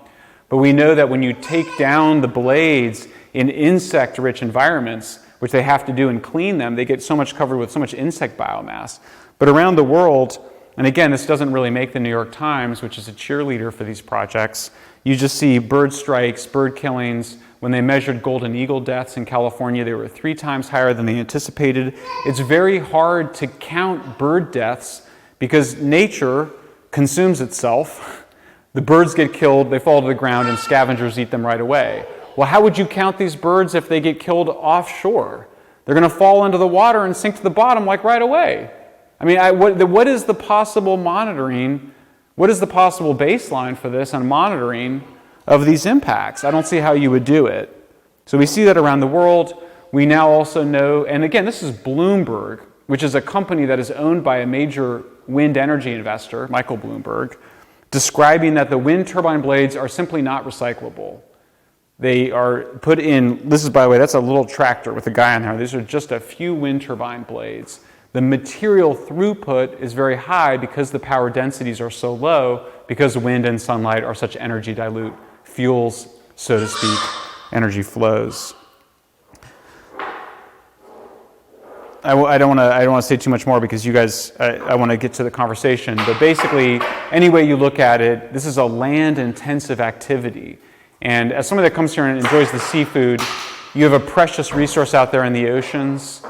But we know that when you take down the blades in insect-rich environments, which they have to do and clean them, they get so much covered with so much insect biomass. But around the world, and again, this doesn't really make the New York Times, which is a cheerleader for these projects, you just see bird strikes, bird killings. When they measured golden eagle deaths in California, they were 3 times higher than they anticipated. It's very hard to count bird deaths because nature consumes itself. The birds get killed, they fall to the ground, and scavengers eat them right away. Well, how would you count these birds if they get killed offshore? They're going to fall into the water and sink to the bottom like right away. I mean, what is the possible monitoring? What is the possible baseline for this on monitoring of these impacts? I don't see how you would do it. So we see that around the world. We now also know, and again, this is Bloomberg, which is a company that is owned by a major wind energy investor, Michael Bloomberg, describing that the wind turbine blades are simply not recyclable. They are put in, this is, by the way, that's a little tractor with a guy on there. These are just a few wind turbine blades. The material throughput is very high because the power densities are so low, because wind and sunlight are such energy dilute fuels, so to speak, energy flows. I don't want to say too much more because you guys, I want to get to the conversation. But basically, any way you look at it, this is a land-intensive activity. And as somebody that comes here and enjoys the seafood, you have a precious resource out there in the oceans.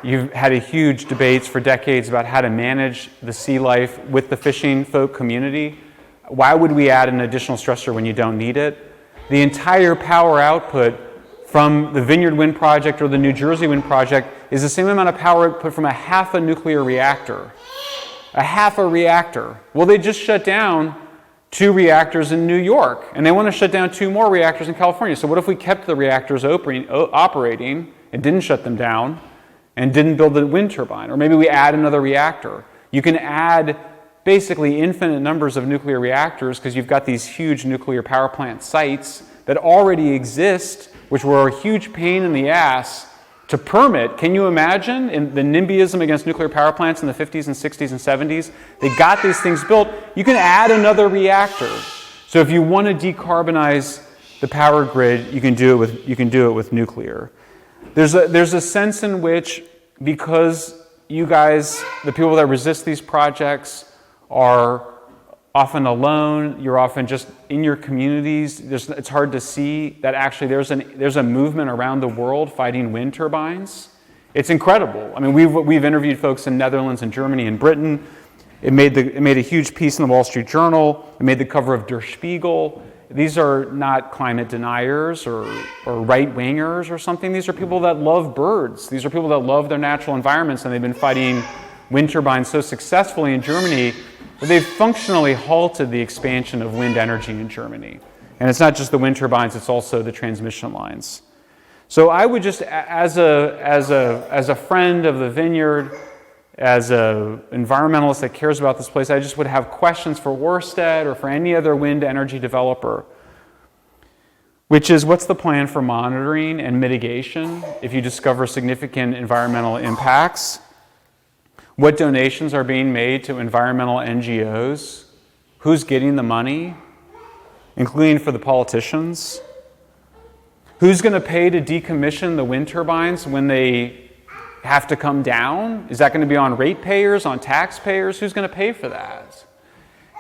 You've had a huge debates for decades about how to manage the sea life with the fishing folk community. Why would we add an additional stressor when you don't need it? The entire power output from the Vineyard Wind Project or the New Jersey Wind Project is the same amount of power output from a half a nuclear reactor. A half a reactor. Well, they just shut down 2 reactors in New York, and they want to shut down 2 more reactors in California. So what if we kept the reactors operating and didn't shut them down and didn't build the wind turbine? Or maybe we add another reactor. You can add basically infinite numbers of nuclear reactors because you've got these huge nuclear power plant sites that already exist, which were a huge pain in the ass to permit. Can you imagine in the NIMBYism against nuclear power plants in the 50s and 60s and 70s? They got these things built. You can add another reactor. So if you want to decarbonize the power grid, you can do it with nuclear. There's a sense in which, because you guys, the people that resist these projects, are often alone, you're often just in your communities, it's hard to see that actually there's a movement around the world fighting wind turbines. It's incredible. I mean, we've interviewed folks in Netherlands and Germany and Britain. It made a huge piece in the Wall Street Journal. It made the cover of Der Spiegel. these are not climate deniers or right-wingers or something. These are people that love birds. These are people that love their natural environments, and they've been fighting wind turbines so successfully in Germany that they've functionally halted the expansion of wind energy in Germany. And it's not just the wind turbines, it's also the transmission lines. So I would just, as a friend of the Vineyard, as an environmentalist that cares about this place, I just would have questions for Ørsted or for any other wind energy developer, which is, what's the plan for monitoring and mitigation if you discover significant environmental impacts? What donations are being made to environmental NGOs? Who's getting the money, including for the politicians? Who's going to pay to decommission the wind turbines when they have to come down? Is that going to be on ratepayers, on taxpayers? Who's going to pay for that?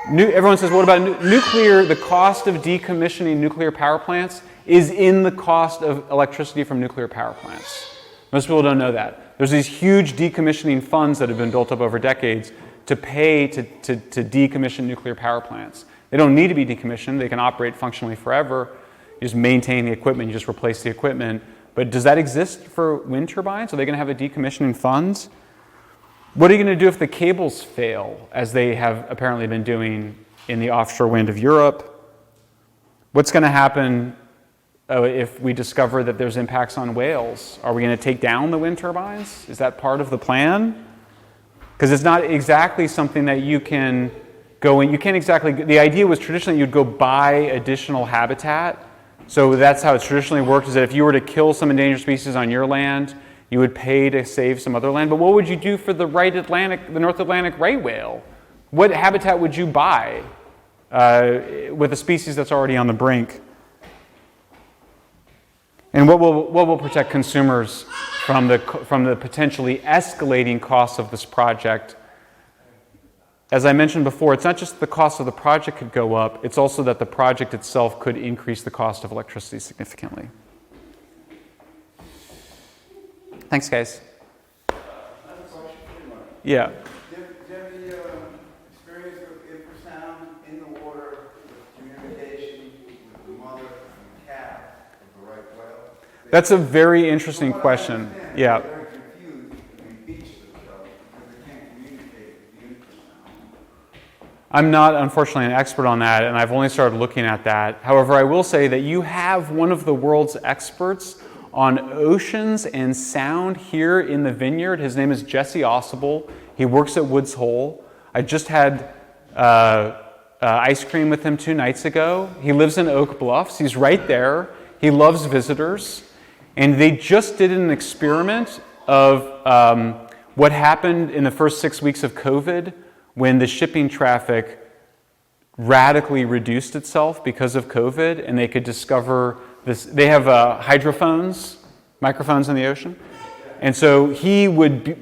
Everyone says, what about nuclear? The cost of decommissioning nuclear power plants is in the cost of electricity from nuclear power plants. Most people don't know that. There's these huge decommissioning funds that have been built up over decades to pay to decommission nuclear power plants. They don't need to be decommissioned. They can operate functionally forever. You just maintain the equipment. You just replace the equipment. But does that exist for wind turbines? Are they going to have a decommissioning fund? What are you going to do if the cables fail, as they have apparently been doing in the offshore wind of Europe? What's going to happen if we discover that there's impacts on whales? Are we going to take down the wind turbines? Is that part of the plan? Because it's not exactly something that you can go in. You can't exactly. The idea was traditionally you'd go buy additional habitat. So that's how it's traditionally worked, is that if you were to kill some endangered species on your land, you would pay to save some other land. But what would you do for the North Atlantic right whale? What habitat would you buy with a species that's already on the brink? And what will protect consumers from the potentially escalating costs of this project? As I mentioned before, it's not just the cost of the project could go up, it's also that the project itself could increase the cost of electricity significantly. Thanks, guys. I have a question for you, Mark. Yeah. Do you have any experience with infrasound in the water, with communication with the mother and the calf of the right whale? That's a very interesting question. Yeah. They're very confused and beach themselves because they can't communicate with the infrasound. I'm not, unfortunately, an expert on that, and I've only started looking at that. However, I will say that you have one of the world's experts on oceans and sound here in the Vineyard. His name is Jesse Ossable. He works at Woods Hole. I just had ice cream with him 2 nights ago. He lives in Oak Bluffs. He's right there. He loves visitors. And they just did an experiment of what happened in the first 6 weeks of COVID when the shipping traffic radically reduced itself because of COVID, and they could discover this. They have hydrophones, microphones in the ocean. And so he would be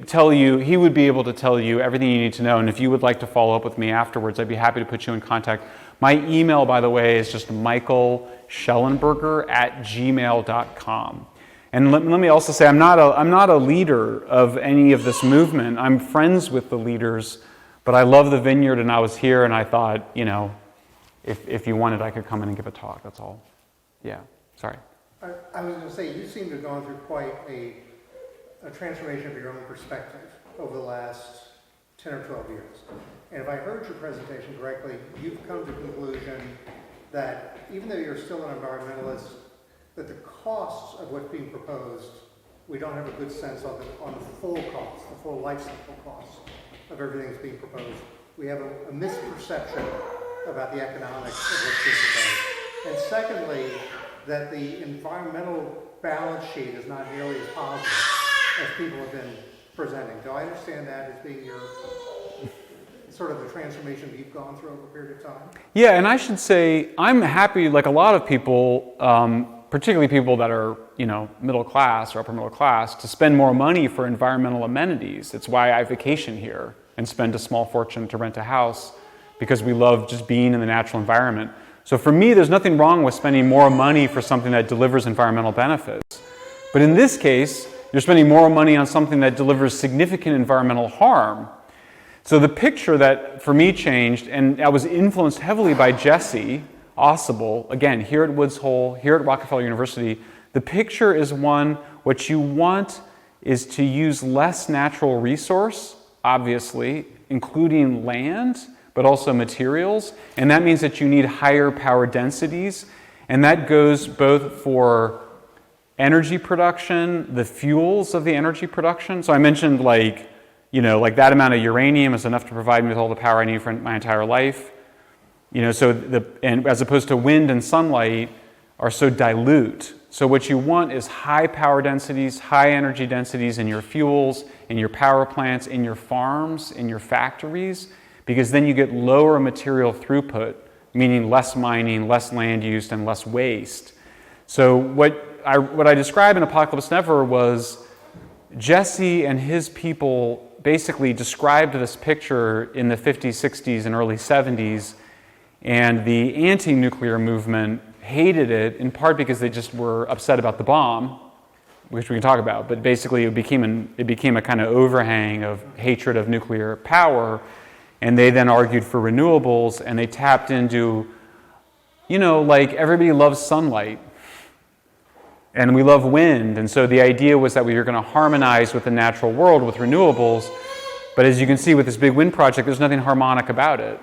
able to tell you everything you need to know. And if you would like to follow up with me afterwards, I'd be happy to put you in contact. My email, by the way, is just michaelschellenberger@gmail.com. And let me also say, I'm not a leader of any of this movement. I'm friends with the leaders, but I love the Vineyard, and I was here, and I thought, if you wanted, I could come in and give a talk. That's all. Yeah. Sorry. I was going to say, you seem to have gone through quite a transformation of your own perspective over the last 10 or 12 years. And if I heard your presentation correctly, you've come to the conclusion that even though you're still an environmentalist, that the costs of what's being proposed, we don't have a good sense of it on the full cost, the full life cycle cost of everything that's being proposed. We have a misperception about the economics of what's being proposed. And secondly, that the environmental balance sheet is not nearly as positive as people have been presenting. Do I understand that as being your sort of the transformation that you've gone through over a period of time? Yeah, and I should say I'm happy, like a lot of people, particularly people that are middle class or upper middle class, to spend more money for environmental amenities. It's why I vacation here and spend a small fortune to rent a house, because we love just being in the natural environment. So for me, there's nothing wrong with spending more money for something that delivers environmental benefits. But in this case, you're spending more money on something that delivers significant environmental harm. So the picture that for me changed, and I was influenced heavily by Jesse Ausable, again, here at Woods Hole, here at Rockefeller University, the picture is one, what you want is to use less natural resource, obviously, including land, but also materials. And that means that you need higher power densities. And that goes both for energy production, the fuels of the energy production. So I mentioned like that amount of uranium is enough to provide me with all the power I need for my entire life. And as opposed to wind and sunlight are so dilute. So what you want is high power densities, high energy densities in your fuels, in your power plants, in your farms, in your factories, because then you get lower material throughput, meaning less mining, less land use, and less waste. So what I described in Apocalypse Never was Jesse and his people basically described this picture in the 50s, 60s, and early 70s, and the anti-nuclear movement hated it, in part because they just were upset about the bomb, which we can talk about, but basically it became a kind of overhang of hatred of nuclear power, and they then argued for renewables, and they tapped into, like everybody loves sunlight, and we love wind, and so the idea was that we were going to harmonize with the natural world with renewables, but as you can see with this big wind project, there's nothing harmonic about it.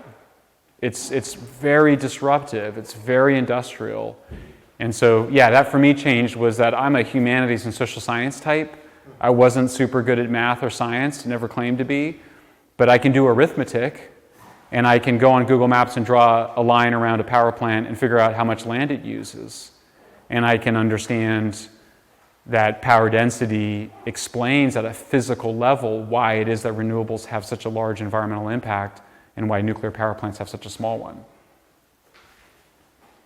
It's very disruptive, it's very industrial. And so, that for me changed was that I'm a humanities and social science type. I wasn't super good at math or science, never claimed to be, but I can do arithmetic, and I can go on Google Maps and draw a line around a power plant and figure out how much land it uses. And I can understand that power density explains at a physical level why it is that renewables have such a large environmental impact and why nuclear power plants have such a small one.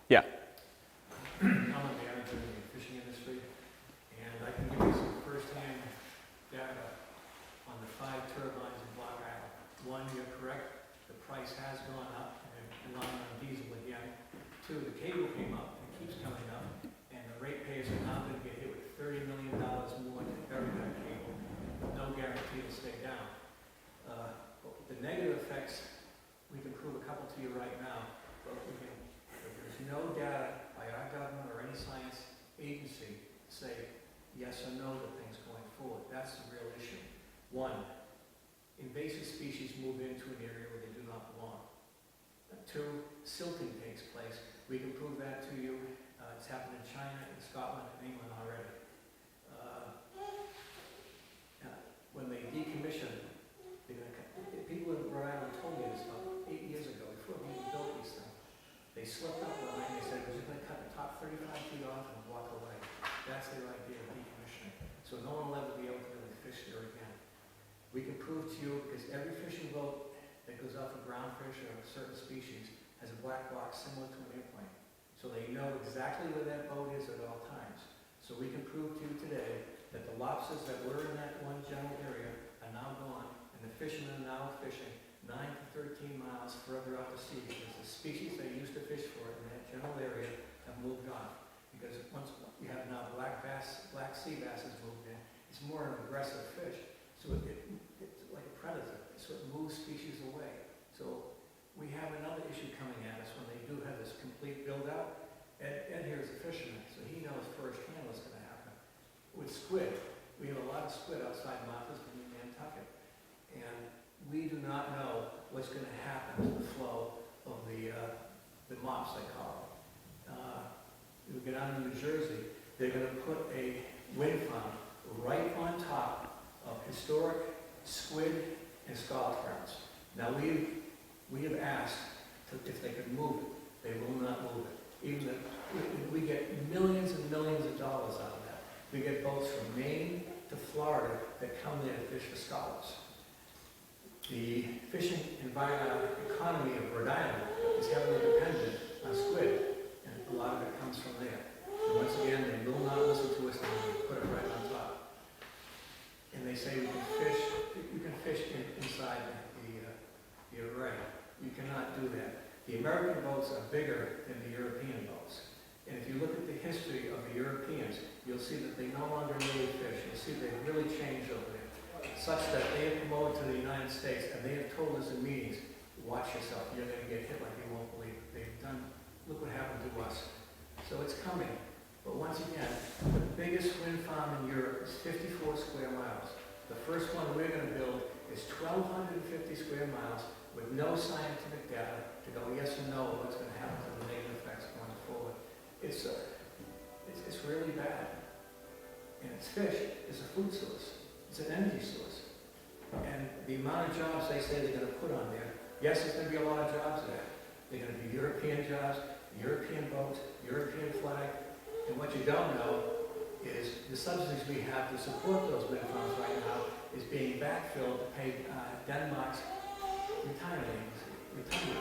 Yeah. I'm a manager in the fishing industry, and I can give you some first-hand data on the 5 turbines in Block Island. One, you're correct, the price has gone up, and they're relying on diesel again. 2, the cable came up, and keeps coming up, and the ratepayers are now going to get hit with $30 million more to bury that cable, with no guarantee it'll stay down. The negative effects, we can prove a couple to you right now, but there's no data by our government or any science agency to say yes or no to things going forward. That's the real issue. 1, invasive species move into an area where they do not belong. 2, silting takes place. We can prove that to you. It's happened in China, in Scotland, and England already. When they decommission, people in Rhode Island told me this about 8 years ago, before we even built these things. They slipped up one night and they said, we're just going to cut the top 35 feet off and walk away. That's their idea of decommissioning. So no one will ever be able to really fish there again. We can prove to you, because every fishing boat that goes out for groundfish or a certain species has a black box similar to an airplane. So they know exactly where that boat is at all times. So we can prove to you today that the lobsters that were in that one general area are now gone. And the fishermen are now fishing 9 to 13 miles further out to sea, because the species they used to fish for in that general area have moved on. Because once you have now black sea bass has moved in, it's more an aggressive fish. So it's like a predator. So it moves species away. So we have another issue coming at us when they do have this complete build-out. Ed here is a fisherman, so he knows firsthand what's going to happen. With squid, we have a lot of squid outside Martha's Vineyard, Nantucket. And we do not know what's going to happen to the flow of the mops, they call it. You get down to New Jersey, they're going to put a wind farm right on top of historic squid and scallop grounds. Now we have asked if they could move it. They will not move it. Even if we get millions and millions of dollars out of that. We get boats from Maine to Florida that come there to fish for scallops. The fishing economy of Rhode Island is heavily dependent on squid, and a lot of it comes from there. And once again, they will not listen to us, and they put it right on top. And they say you can fish inside the array. You cannot do that. The American boats are bigger than the European boats. And if you look at the history of the Europeans, you'll see that they no longer really fish. You'll see they've really changed over there, such that they have promoted to the United States, and they have told us in meetings, watch yourself, you're going to get hit like you won't believe. They've done look what happened to us. So it's coming. But once again, the biggest wind farm in Europe is 54 square miles. The first one we're going to build is 1,250 square miles with no scientific data to go yes or no what's going to happen to the negative effects going forward. It's really bad. And it's fish. It's a food source. It's an energy source. And the amount of jobs they say they're going to put on there, yes, there's going to be a lot of jobs there. They're going to be European jobs, European boats, European flag. And what you don't know is the subsidies we have to support those wind farms right now is being backfilled to pay Denmark's retirement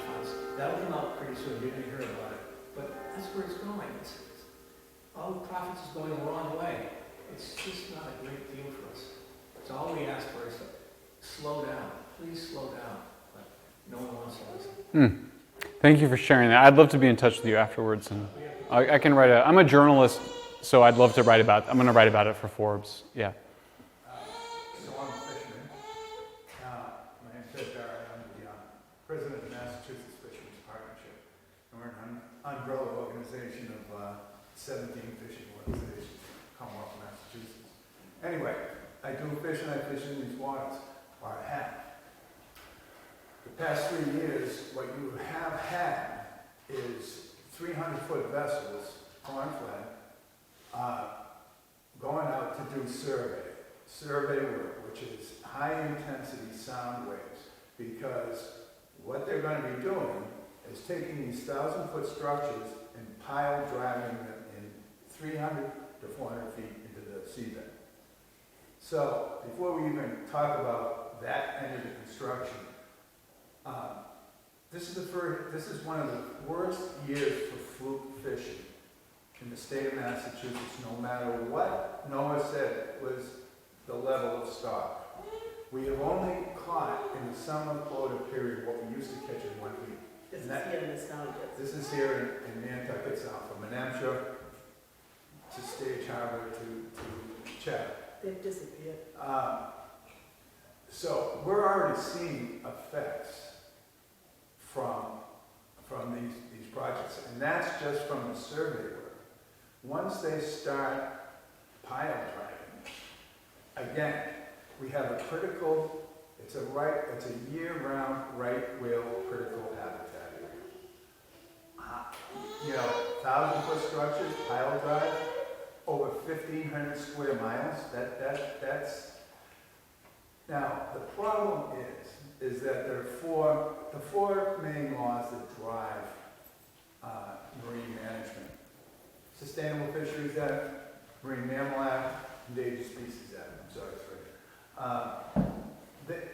funds. That'll come out pretty soon. You're going to hear about it. But that's where it's going. All the profits is going the wrong way. It's just not a great deal for us. So all we ask for is to slow down. Please slow down. But no one wants to listen. Thank you for sharing that. I'd love to be in touch with you afterwards, and I can write I'm a journalist, so I'd love to write about. I'm going to write about it for Forbes. Yeah. So I'm a fisherman. My name's Ted Barrett. I'm the president of the Massachusetts Fishermen's Partnership. And we're an umbrella organization of 17 fishing organizations, Commonwealth of Massachusetts. Anyway, I do fish and I fish in these waters, or I have. The past 3 years, what you have had is 300-foot vessels, corn-fed, going out to do survey work, which is high-intensity sound waves, because what they're going to be doing is taking these 1,000-foot structures and pile driving them in 300 to 400 feet into the seabed. So, before we even talk about that end of the construction, this is one of the worst years for fluke fishing in the state of Massachusetts, no matter what NOAA said was the level of stock. We have only caught in the summer quota period what we used to catch in 1 week. This is here in this town. This is here in Nantucket Sound, from Menamsha to Stage Harbor to Chatham. They've disappeared. So we're already seeing effects from these projects, and that's just from the survey work. Once they start pile driving, again, we have a critical, it's a year-round right whale critical habitat area. 1,000-foot structures, pile drive, over 1,500 square miles. That's. Now the problem is that there are the four main laws that drive marine management: Sustainable Fisheries Act, Marine Mammal Act, Endangered Species Act. I'm sorry, it's right here.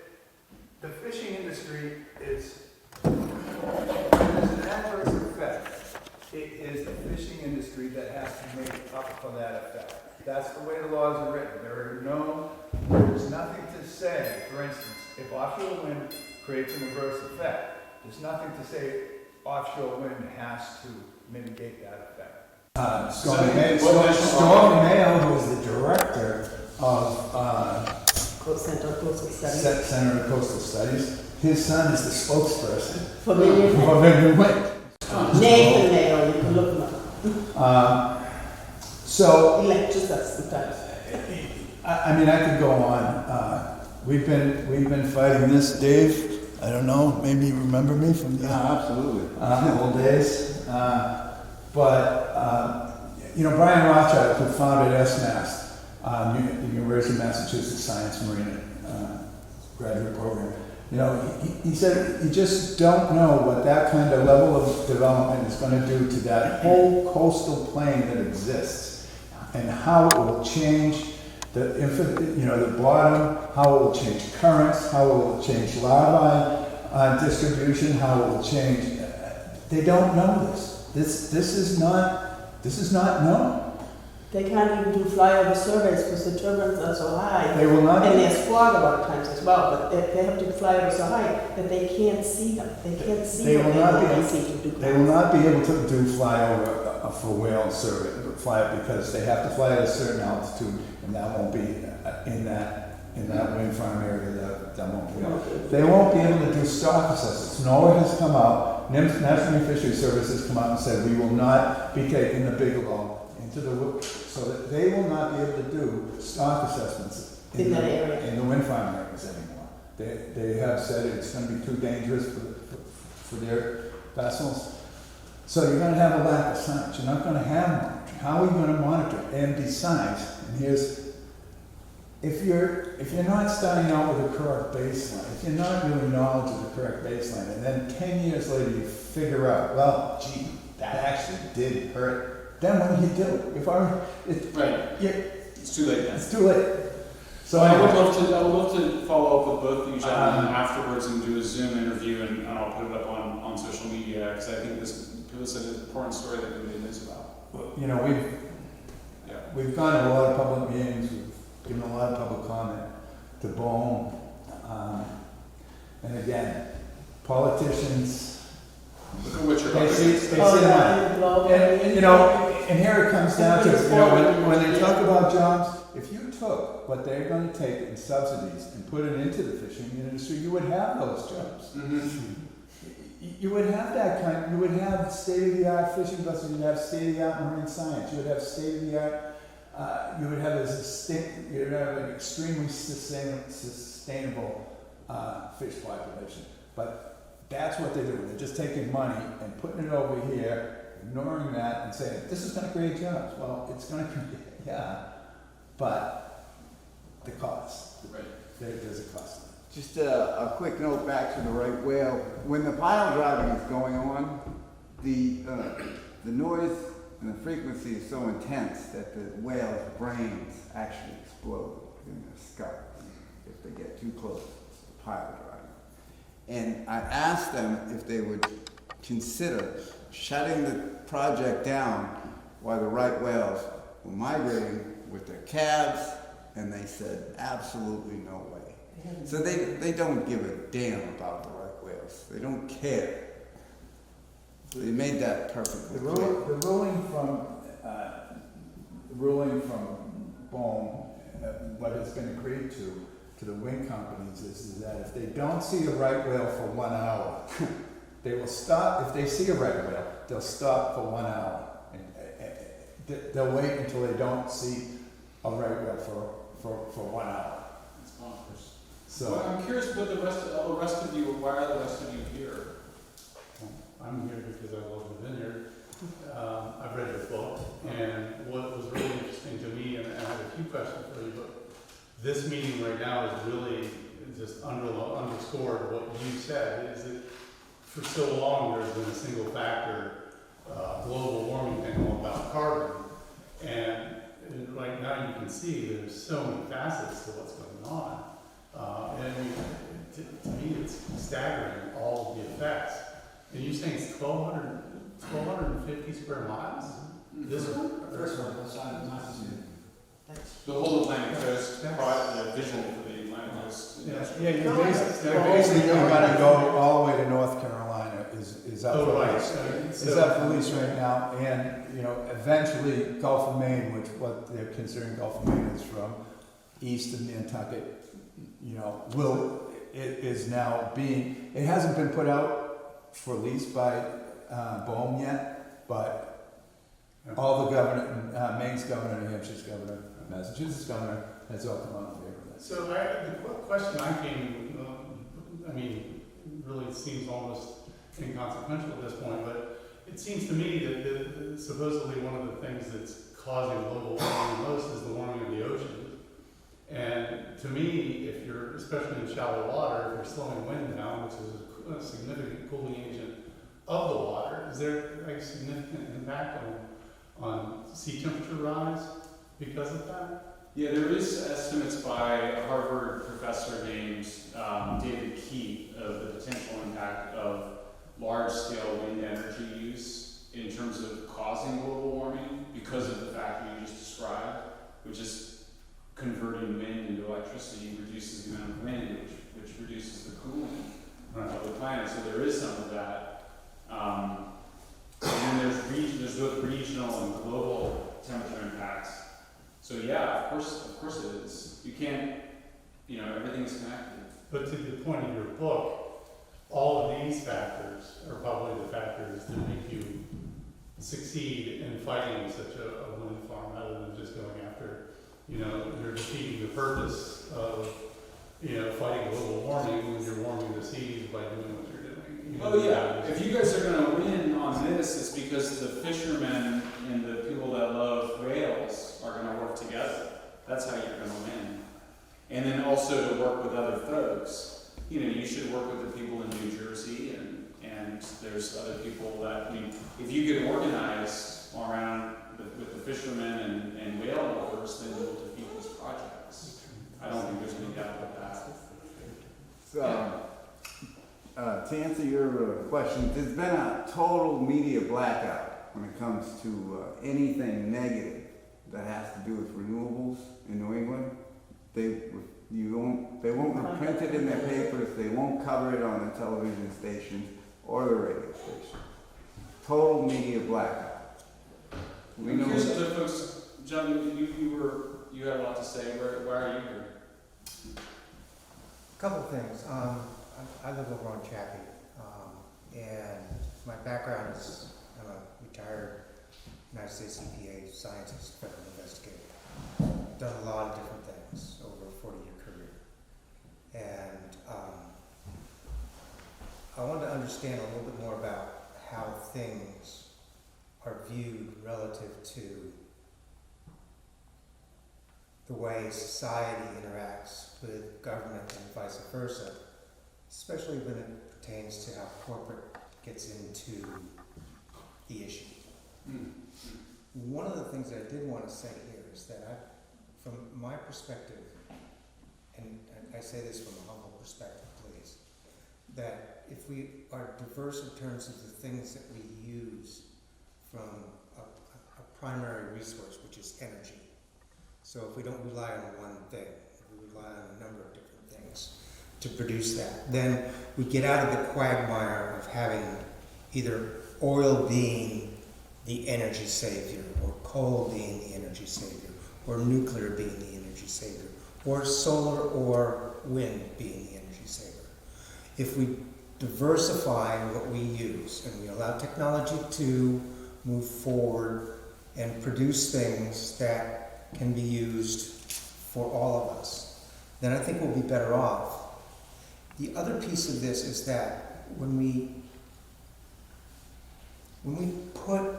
The fishing industry is, there's an adverse effect. It is the fishing industry that has to make up for that effect. That's the way the laws are written. There's nothing to say, for instance, if offshore wind creates an adverse effect, there's nothing to say offshore wind has to mitigate that effect. Stormy Mayo, who is the director of Center of Coastal Studies. Center of Coastal Studies, his son is the spokesperson For Vineyard. for Vineyard Wind. Nathan Mayo, you can look him up. So, He lectures us sometimes. I mean, I could go on. We've been fighting this, Dave. I don't know. Maybe you remember me from the Absolutely. old days. Brian Rothschild, who founded SMAST, the University of Massachusetts Science Marine graduate program. He said, you just don't know what that kind of level of development is going to do to that whole coastal plain that exists, and how it will change the bottom, how it will change currents, how it will change larvae distribution, how it will change. They don't know this. This is not known. They can't even do flyover surveys because the turbines are so high. They will not. And there's fog a lot of times as well, but they have to fly over so high that they can't see them. They can't see They them. will not be able see to do They will not be able to do flyover for whale survey, because they have to fly at a certain altitude, and that won't be in that wind farm area. That won't be. They won't be able to do stock assessments. NOAA has come out National Marine Fisheries Service has come out and said we will not be taking the bigelow into the, so that they will not be able to do stock assessments In that area. in the wind farm areas anymore. They have said it's going to be too dangerous for their vessels. So you're going to have a lack of science. You're not going to have monitoring. How are you going to monitor? And besides, and here's, if you're not starting out with a correct baseline, if you're not really knowledge of the correct baseline, and then 10 years later you figure out, well, gee, that actually did hurt, then what do you do? If It's too late then. it's too late. So I would love to follow up with both of you gentlemen afterwards and do a Zoom interview, and I'll put it up on social media, because I think this is an important story that nobody knows about. you know, we've gone to a lot of public meetings, we've given a lot of public comment to BOEM. And again, politicians, Look at what you're they up see against. money. And, you know, and here it comes down to, you know, when they talk about jobs, if you took what they're going to take in subsidies and put it into the fishing industry, you would have those jobs. You would have that kind, you would have state-of-the-art fishing vessels, you'd have state-of-the-art marine science, you would have state-of-the-art, you would have an extremely sustainable fish population. But that's what they're doing. They're just taking money and putting it over here, ignoring that and saying, this is going to create jobs. Well, it's going to create, yeah, but the cost. Right. There's a cost. Just a quick note back to the right whale. When the pile driving is going on, the noise and the frequency is so intense that the whale's brains actually explode in their skull if they get too close to the pile driving. And I asked them if they would consider shutting the project down while the right whales were migrating with their calves, and they said absolutely no way. So they don't give a damn about the right whales. They don't care. So they made that perfectly clear. The ruling from BOEM, what has been agreed to the wind companies is that if they don't see a right whale for 1 hour, they will stop. If they see a right whale, they'll stop for 1 hour. And they'll wait until they don't see a right whale for 1 hour. It's bonkers. So Well, I'm curious what the rest of you, why are the rest of you here? I'm here because I love the Vineyard. I've read your book, and what was really interesting to me, and I have a few questions for you, but this meeting right now is really just underscored what you said, is that for so long there's been a single factor global warming thing all about carbon, and right now you can see there's so many facets to what's going on. And to me, it's staggering, all of the effects. And you're saying it's 1,250 square miles? This one? The whole Atlantic coast, the vision for the Atlantic coast. yeah, you're basically going to go all the way to North Carolina is up for lease. Is up for lease right now, and you know, eventually Gulf of Maine, which what they're considering Gulf of Maine is from east of Nantucket, you know, it is now being, it hasn't been put out for lease by BOEM yet, but all the governor, Maine's governor, New Hampshire's governor, Massachusetts governor, has all come out in favor of this. So the question I came, really seems almost inconsequential at this point, but it seems to me that supposedly one of the things that's causing global warming most is the warming of the ocean. And to me, if you're, especially in shallow water, if you're slowing wind down, which is a significant cooling agent of the water, is there a significant impact on sea temperature rise because of that? Yeah, there is estimates by a Harvard professor named David Keat of the potential impact of large-scale wind energy use in terms of causing global warming because of the factor you just described, which is converting wind into electricity reduces the amount of wind, which reduces the cooling of the planet. So there is some of that. And then there's both regional and global temperature impacts. So yeah, of course it is. You can't, everything is connected. But to the point of your book, all of these factors are probably the succeed in fighting such a wind farm rather than just going after, you're defeating the purpose of, fighting global warming when you're warming the seas by doing what you're doing. Oh yeah, if you guys are gonna win on this, it's because the fishermen and the people that love whales are gonna work together. That's how you're gonna win. And then also to work with other folks. You should work with the people in New Jersey and there's other people that, if you get organized around with the fishermen and whale lovers, then you'll defeat these projects. I don't think there's any doubt about that. So, to answer your question, there's been a total media blackout when it comes to anything negative that has to do with renewables in New England. They won't print it in their papers. They won't cover it on the television stations or the radio stations. Total media blackout. We know Here's that. other folks. John, you had a lot to say. Why are you here? Couple things. I live over on Chappie, and my background is I'm a retired United States EPA scientist, federal investigator. Done a lot of different things over a 40-year career, and I wanted to understand a little bit more about how things are viewed relative to the way society interacts with government and vice versa, especially when it pertains to how corporate gets into the issue. One of the things that I did want to say here is that from my perspective, and I say this from a humble perspective, please, that if we are diverse in terms of the things that we use from a primary resource, which is energy. So if we don't rely on one thing, if we rely on a number of different things to produce that, then we get out of the quagmire of having either oil being the energy savior, or coal being the energy savior, or nuclear being the energy savior, or solar or wind being the energy savior. If we diversify what we use and we allow technology to move forward and produce things that can be used for all of us, then I think we'll be better off. The other piece of this is that when we put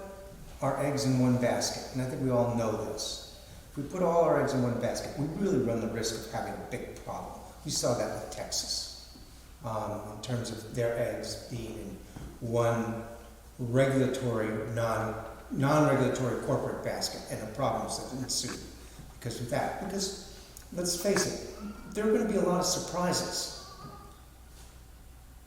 our eggs in one basket, and I think we all know this, if we put all our eggs in one basket, we really run the risk of having a big problem. We saw that with Texas, in terms of their eggs being in one regulatory, non-regulatory corporate basket, and the problems that ensued because of that. Because, let's face it, there are going to be a lot of surprises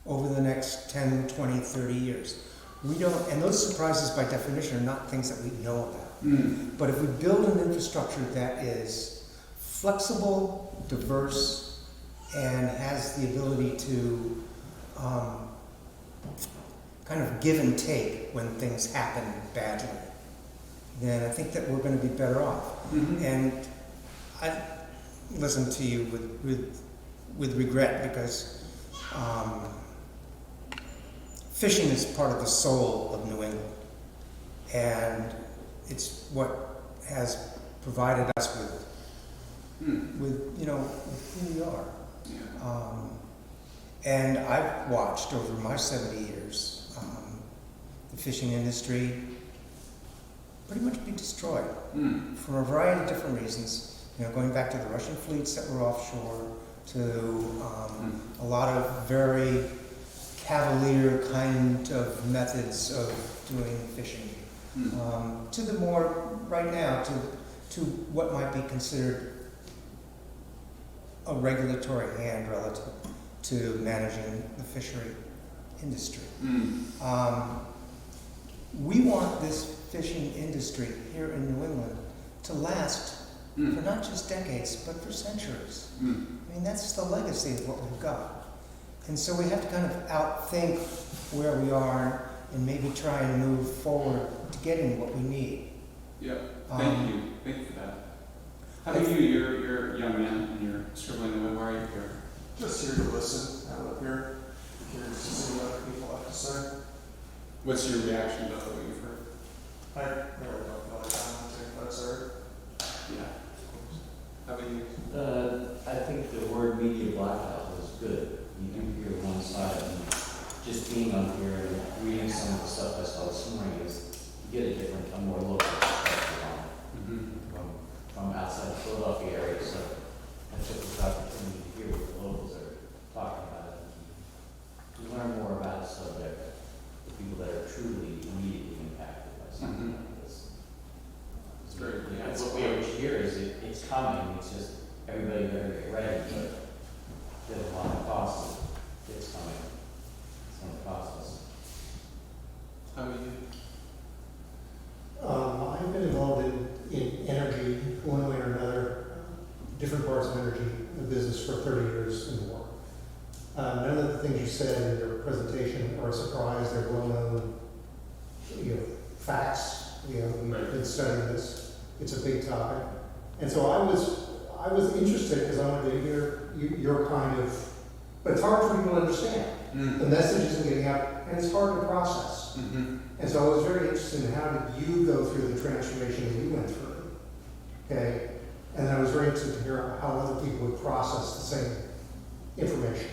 over the next 10, 20, 30 years. And those surprises by definition are not things that we know about. But if we build an infrastructure that is flexible, diverse, and has the ability to kind of give and take when things happen badly, then I think that we're going to be better off. And I listen to you with regret because fishing is part of the soul of New England, and it's what has provided us with who we are. And I've watched over my 70 years the fishing industry pretty much be destroyed for a variety of different reasons. Going back to the Russian fleets that were offshore, to a lot of very cavalier kind of methods of doing fishing, to the more, right now, to what might be considered a regulatory hand relative to managing the fishery industry. We want this fishing industry here in New England to last for not just decades, but for centuries. I mean, that's the legacy of what we've got. And so we have to kind of outthink where we are and maybe try and move forward to getting what we need. Yeah, thank you. Thank you for that. How about you? You're a young man and you're scribbling away. Why are you here? Just here to listen. I live here. Curious to see what other people have to say. What's your reaction to what you've heard? I really don't know if that's our. Yeah. How about you? I think the word media blackout was good. You do hear one side, and just being up here and reading some of the stuff I saw this morning is you get a different, a more local perspective on it from outside the Philadelphia area. So I took this opportunity to hear what the locals are talking about and to learn more about the subject, the people that are truly immediately impacted by something like this. It's very good. Yeah, what we always hear is it's coming, it's just everybody better get ready, but there's a lot of cost that's coming. It's going to cost us. How about you? I've been involved in energy, one way or another, different parts of energy business for 30 years and more. None of the things you said in your presentation are a surprise. They're well-known, facts. We've been studying this. It's a big topic. And so I was interested because I wanted to hear your kind of, but it's hard for people to understand. The message isn't getting out, and it's hard to process. And so I was very interested in how did you go through the transformation that you went through, okay? And then I was very interested to hear how other people would process the same information.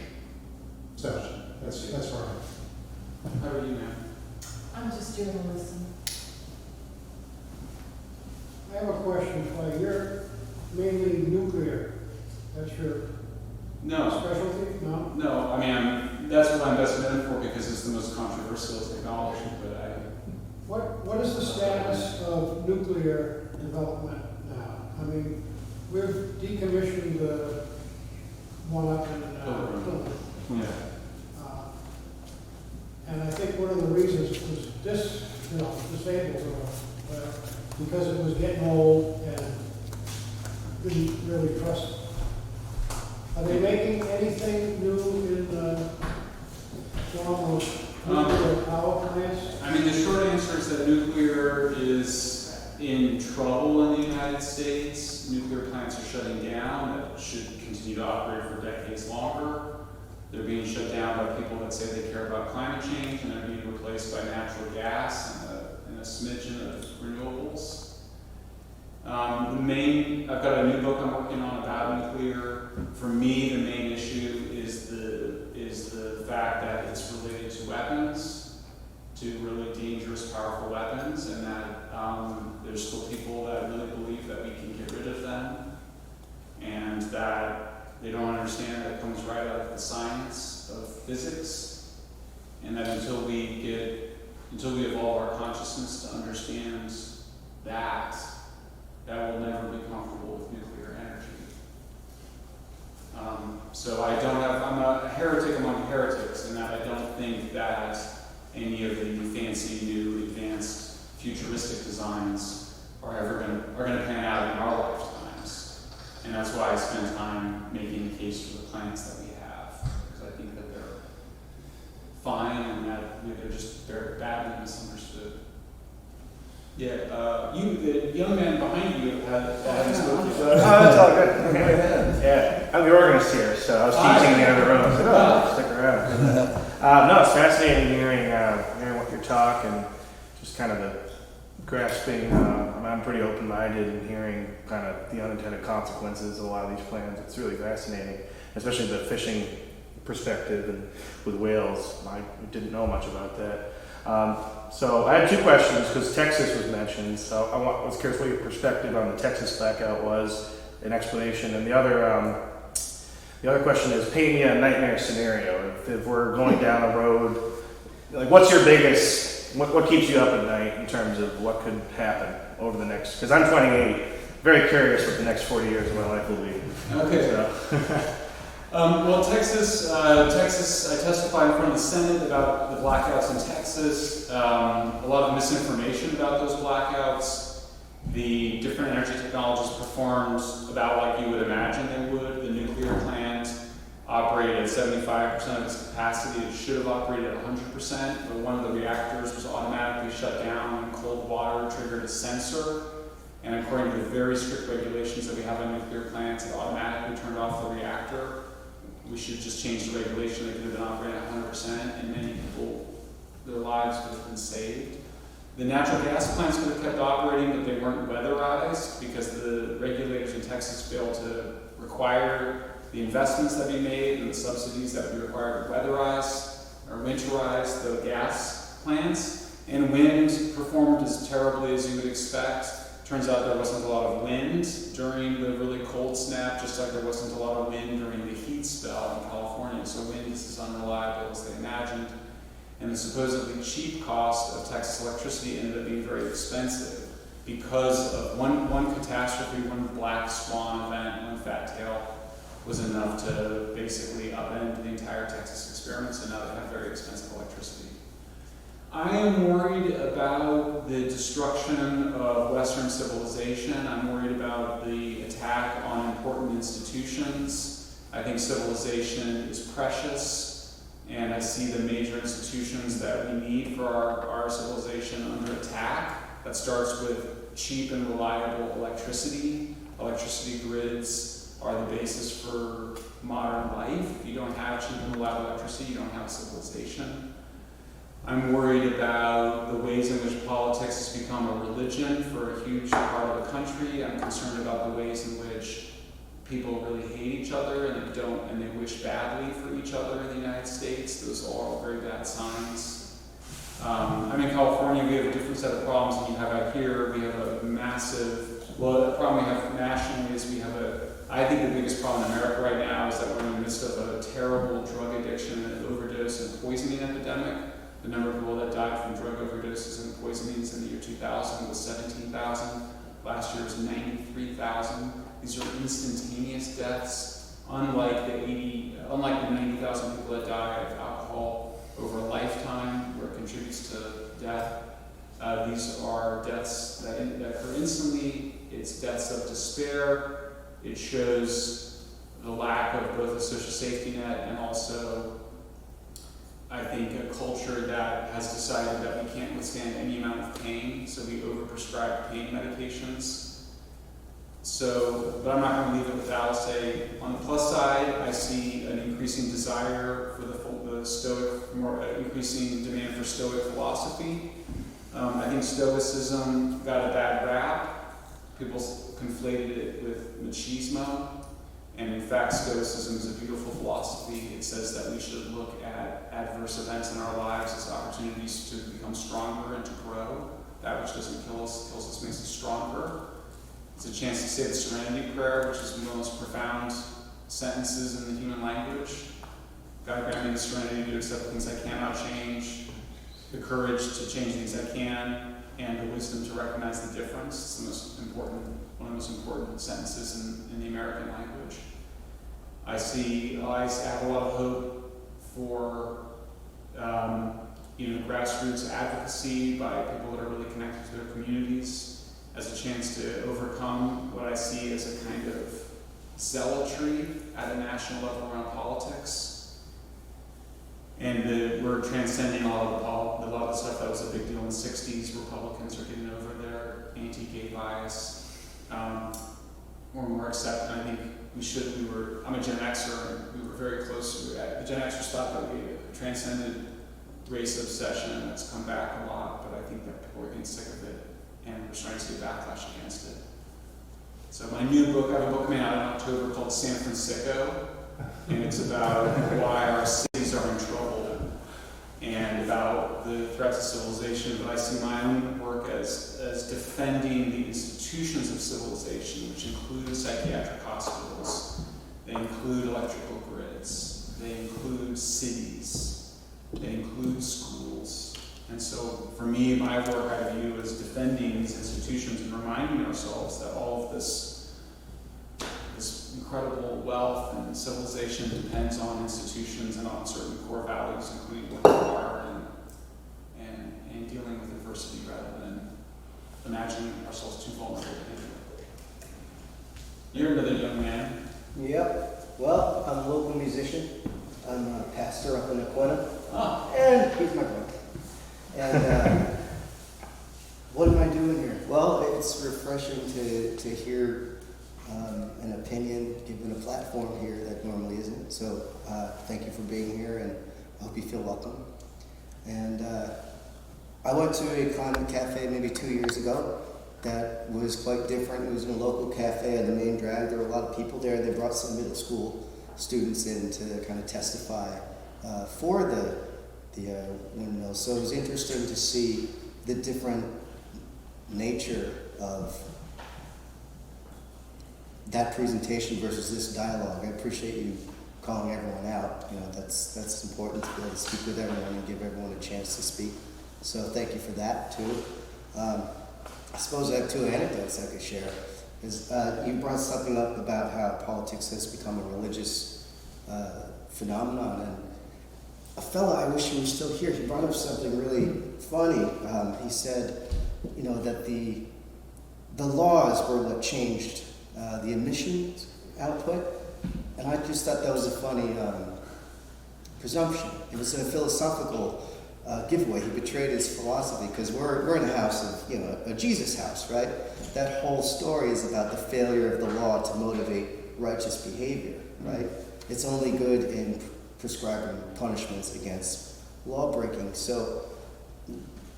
So that's where I'm. How about you, ma'am? I'm just doing a listen. I have a question for you. You're mainly nuclear. That's your specialty? No? No, I mean, that's what I'm best known for because it's the most controversial technology, but What is the status of nuclear development now? I mean, we've decommissioned the one up in Plymouth. Yeah. And I think one of the reasons it was disabled because it was getting old and didn't really trust it. Are they making anything new in the form of nuclear power plants? I mean, the short answer is that nuclear is in trouble in the United States. Nuclear plants are shutting down that should continue to operate for decades longer. They're being shut down by people that say they care about climate change, and they're being replaced by natural gas and a smidgen of renewables. I've got a new book I'm working on about nuclear. For me, the main issue is the fact that it's related to weapons, to really dangerous, powerful weapons, and that there's still people that really believe that we can get rid of them, and that they don't understand that it comes right out of the science of physics, and that until we evolve our consciousness to understand that we'll never be comfortable with nuclear energy. So I'm a heretic among heretics in that I don't think that any of the fancy new advanced futuristic designs are going to pan out in our lifetimes. And that's why I spend time making the case for the plants that we have, because I think that they're fine and that they're just very badly misunderstood. Yeah, the young man behind you hadn't spoken. Oh, that's all good. Yeah, I'm the organist here, so I was teaching in the other room. I said, stick around. No, it's fascinating hearing what you're talking, just kind of the grasping. I'm pretty open-minded in hearing kind of the unintended consequences of a lot of these plans. It's really fascinating, especially the fishing perspective and with whales. I didn't know much about that. So I had two questions because Texas was mentioned. So I was curious what your perspective on the Texas blackout was, an explanation, and the other question is, paint me a nightmare scenario. If we're going down a road, like what's your biggest, what keeps you up at night in terms of what could happen over the next? Because I'm 28, very curious what the next 40 years of my life will be. Okay. So. Well, Texas, I testified in front of the Senate about the blackouts in Texas, a lot of misinformation about those blackouts. The different energy technologies performed about like you would imagine they would. The nuclear plant operated at 75% of its capacity. It should have operated at 100%, but one of the reactors was automatically shut down when cold water triggered a sensor. And according to the very strict regulations that we have on nuclear plants, it automatically turned off the reactor. We should just change the regulation. They could have been operating at 100%, and many people, their lives would have been saved. The natural gas plants could have kept operating, but they weren't weatherized because the regulators in Texas failed to require the investments that be made and the subsidies that would be required to weatherize or winterize the gas plants. And wind performed as terribly as you would expect. Turns out there wasn't a lot of wind during the really cold snap, just like there wasn't a lot of wind during the heat spell in California. So wind is as unreliable as they imagined. And the supposedly cheap cost of Texas electricity ended up being very expensive because of one catastrophe, one black swan event, one fat tail was enough to basically upend the entire Texas experiment, so now they have very expensive electricity. I am worried about the destruction of Western civilization. I'm worried about the attack on important institutions. I think civilization is precious, and I see the major institutions that we need for our civilization under attack. That starts with cheap and reliable electricity. Electricity grids are the basis for modern life. If you don't have cheap and reliable electricity, you don't have civilization. I'm worried about the ways in which politics has become a religion for a huge part of the country. I'm concerned about the ways in which people really hate each other and they wish badly for each other in the United States. Those are all very bad signs. I'm in California. We have a different set of problems than you have out here. We have a massive, the problem we have nationally is I think the biggest problem in America right now is that we're in the midst of a terrible drug addiction and overdose and poisoning epidemic. The number of people that died from drug overdoses and poisonings in the year 2000 was 17,000. Last year was 93,000. These are instantaneous deaths, unlike the 90,000 people that die of alcohol over a lifetime, where it contributes to death. These are deaths that occur instantly. It's deaths of despair. It shows the lack of both a social safety net and also, I think, a culture that has decided that we can't withstand any amount of pain, so we overprescribe pain medications. But I'm not going to leave it with that. I'll say, on the plus side, I see an increasing desire for the Stoic, increasing demand for Stoic philosophy. I think Stoicism got a bad rap. People conflated it with machismo. And in fact, Stoicism is a beautiful philosophy. It says that we should look at adverse events in our lives as opportunities to become stronger and to grow. That which doesn't kill us, kills us, makes us stronger. It's a chance to say the Serenity Prayer, which is one of the most profound sentences in the human language. God grant me the serenity to accept things I cannot change, the courage to change things I can, and the wisdom to recognize the difference. It's the most important, one of the most important sentences in the American language. I have a lot of hope for grassroots advocacy by people that are really connected to their communities as a chance to overcome what I see as a kind of zealotry at a national level around politics. And we're transcending a lot of the stuff that was a big deal in the 60s. Republicans are getting over their anti-gay bias. We're more accepting. I think I'm a Gen Xer, and we were very close to it. The Gen Xers thought that we transcended race obsession, and that's come back a lot, but I think that people are getting sick of it, and we're starting to see a backlash against it. So my new book, I have a book coming out in October called San Francisco, and it's about why our cities are in trouble and about the threats to civilization. But I see my own work as defending the institutions of civilization, which include psychiatric hospitals, they include electrical grids, they include cities, they include schools. And so for me, my work I view as defending these institutions and reminding ourselves that all of this incredible wealth and civilization depends on institutions and on certain core values, including working hard and dealing with adversity rather than imagining ourselves too vulnerable to it. You're another young man. Yep. Well, I'm a local musician. I'm a pastor up in Aquina. Oh. And he's my brother. And what am I doing here? Well, it's refreshing to hear an opinion given a platform here that normally isn't. So thank you for being here, and I hope you feel welcome. And I went to a climate cafe maybe 2 years ago that was quite different. It was in a local cafe on the main drag. There were a lot of people there. They brought some middle school students in to kind of testify for the windmill. So it was interesting to see the different nature of that presentation versus this dialogue. I appreciate you calling everyone out. You know, that's important to be able to speak with everyone and give everyone a chance to speak. So thank you for that too. I suppose I have 2 anecdotes I could share. You brought something up about how politics has become a religious phenomenon, and a fella, I wish he was still here, he brought up something really funny. He said, you know, that the laws were what changed the emissions output, and I just thought that was a funny presumption. It was a philosophical giveaway. He betrayed his philosophy, because we're in a house of, you know, a Jesus house, right? That whole story is about the failure of the law to motivate righteous behavior, right? It's only good in prescribing punishments against law breaking. So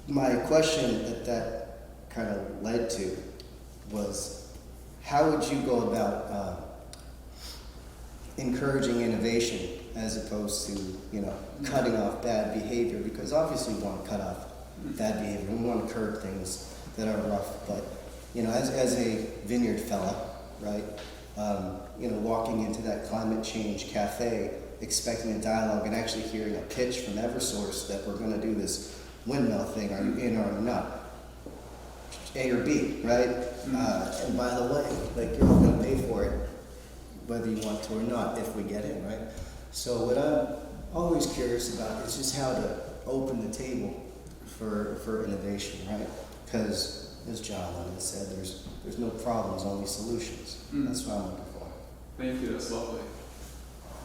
my question that kind of led to was, how would you go about encouraging innovation as opposed to, you know, cutting off bad behavior? Because obviously we want to cut off bad behavior. We want to curb things that are rough. But, you know, as a Vineyard fella, right, you know, walking into that climate change cafe, expecting a dialogue and actually hearing a pitch from Eversource that we're going to do this windmill thing, are you in or are you not? A or B, right? And by the way, like, you're all going to pay for it, whether you want to or not, if we get in, right? So what I'm always curious about is just how to open the table for innovation, right? Because, as John Lennon said, there's no problems, only solutions. That's what I'm looking for. Thank you, that's lovely.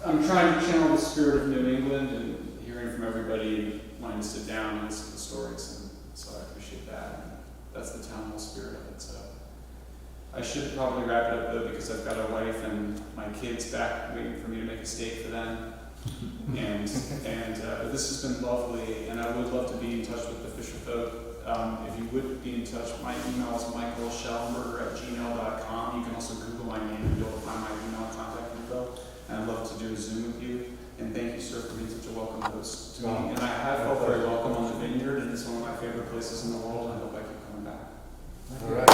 I'm trying to channel the spirit of New England and hearing from everybody, wanting to sit down and listen to the stories, and so I appreciate that. And that's the town hall spirit of it. So I should probably wrap it up though, because I've got a wife and my kids back waiting for me to make a steak for them. and but this has been lovely, and I would love to be in touch with the Fisher folk. If you would be in touch, my email is michaelschellenberger@gmail.com. You can also Google my name and be able to find my email and contact info. And I'd love to do a Zoom with you. And thank you, sir, for being such a welcome host to me. And I have felt very welcome on the Vineyard, and it's one of my favorite places in the world, and I hope I keep coming back. All right.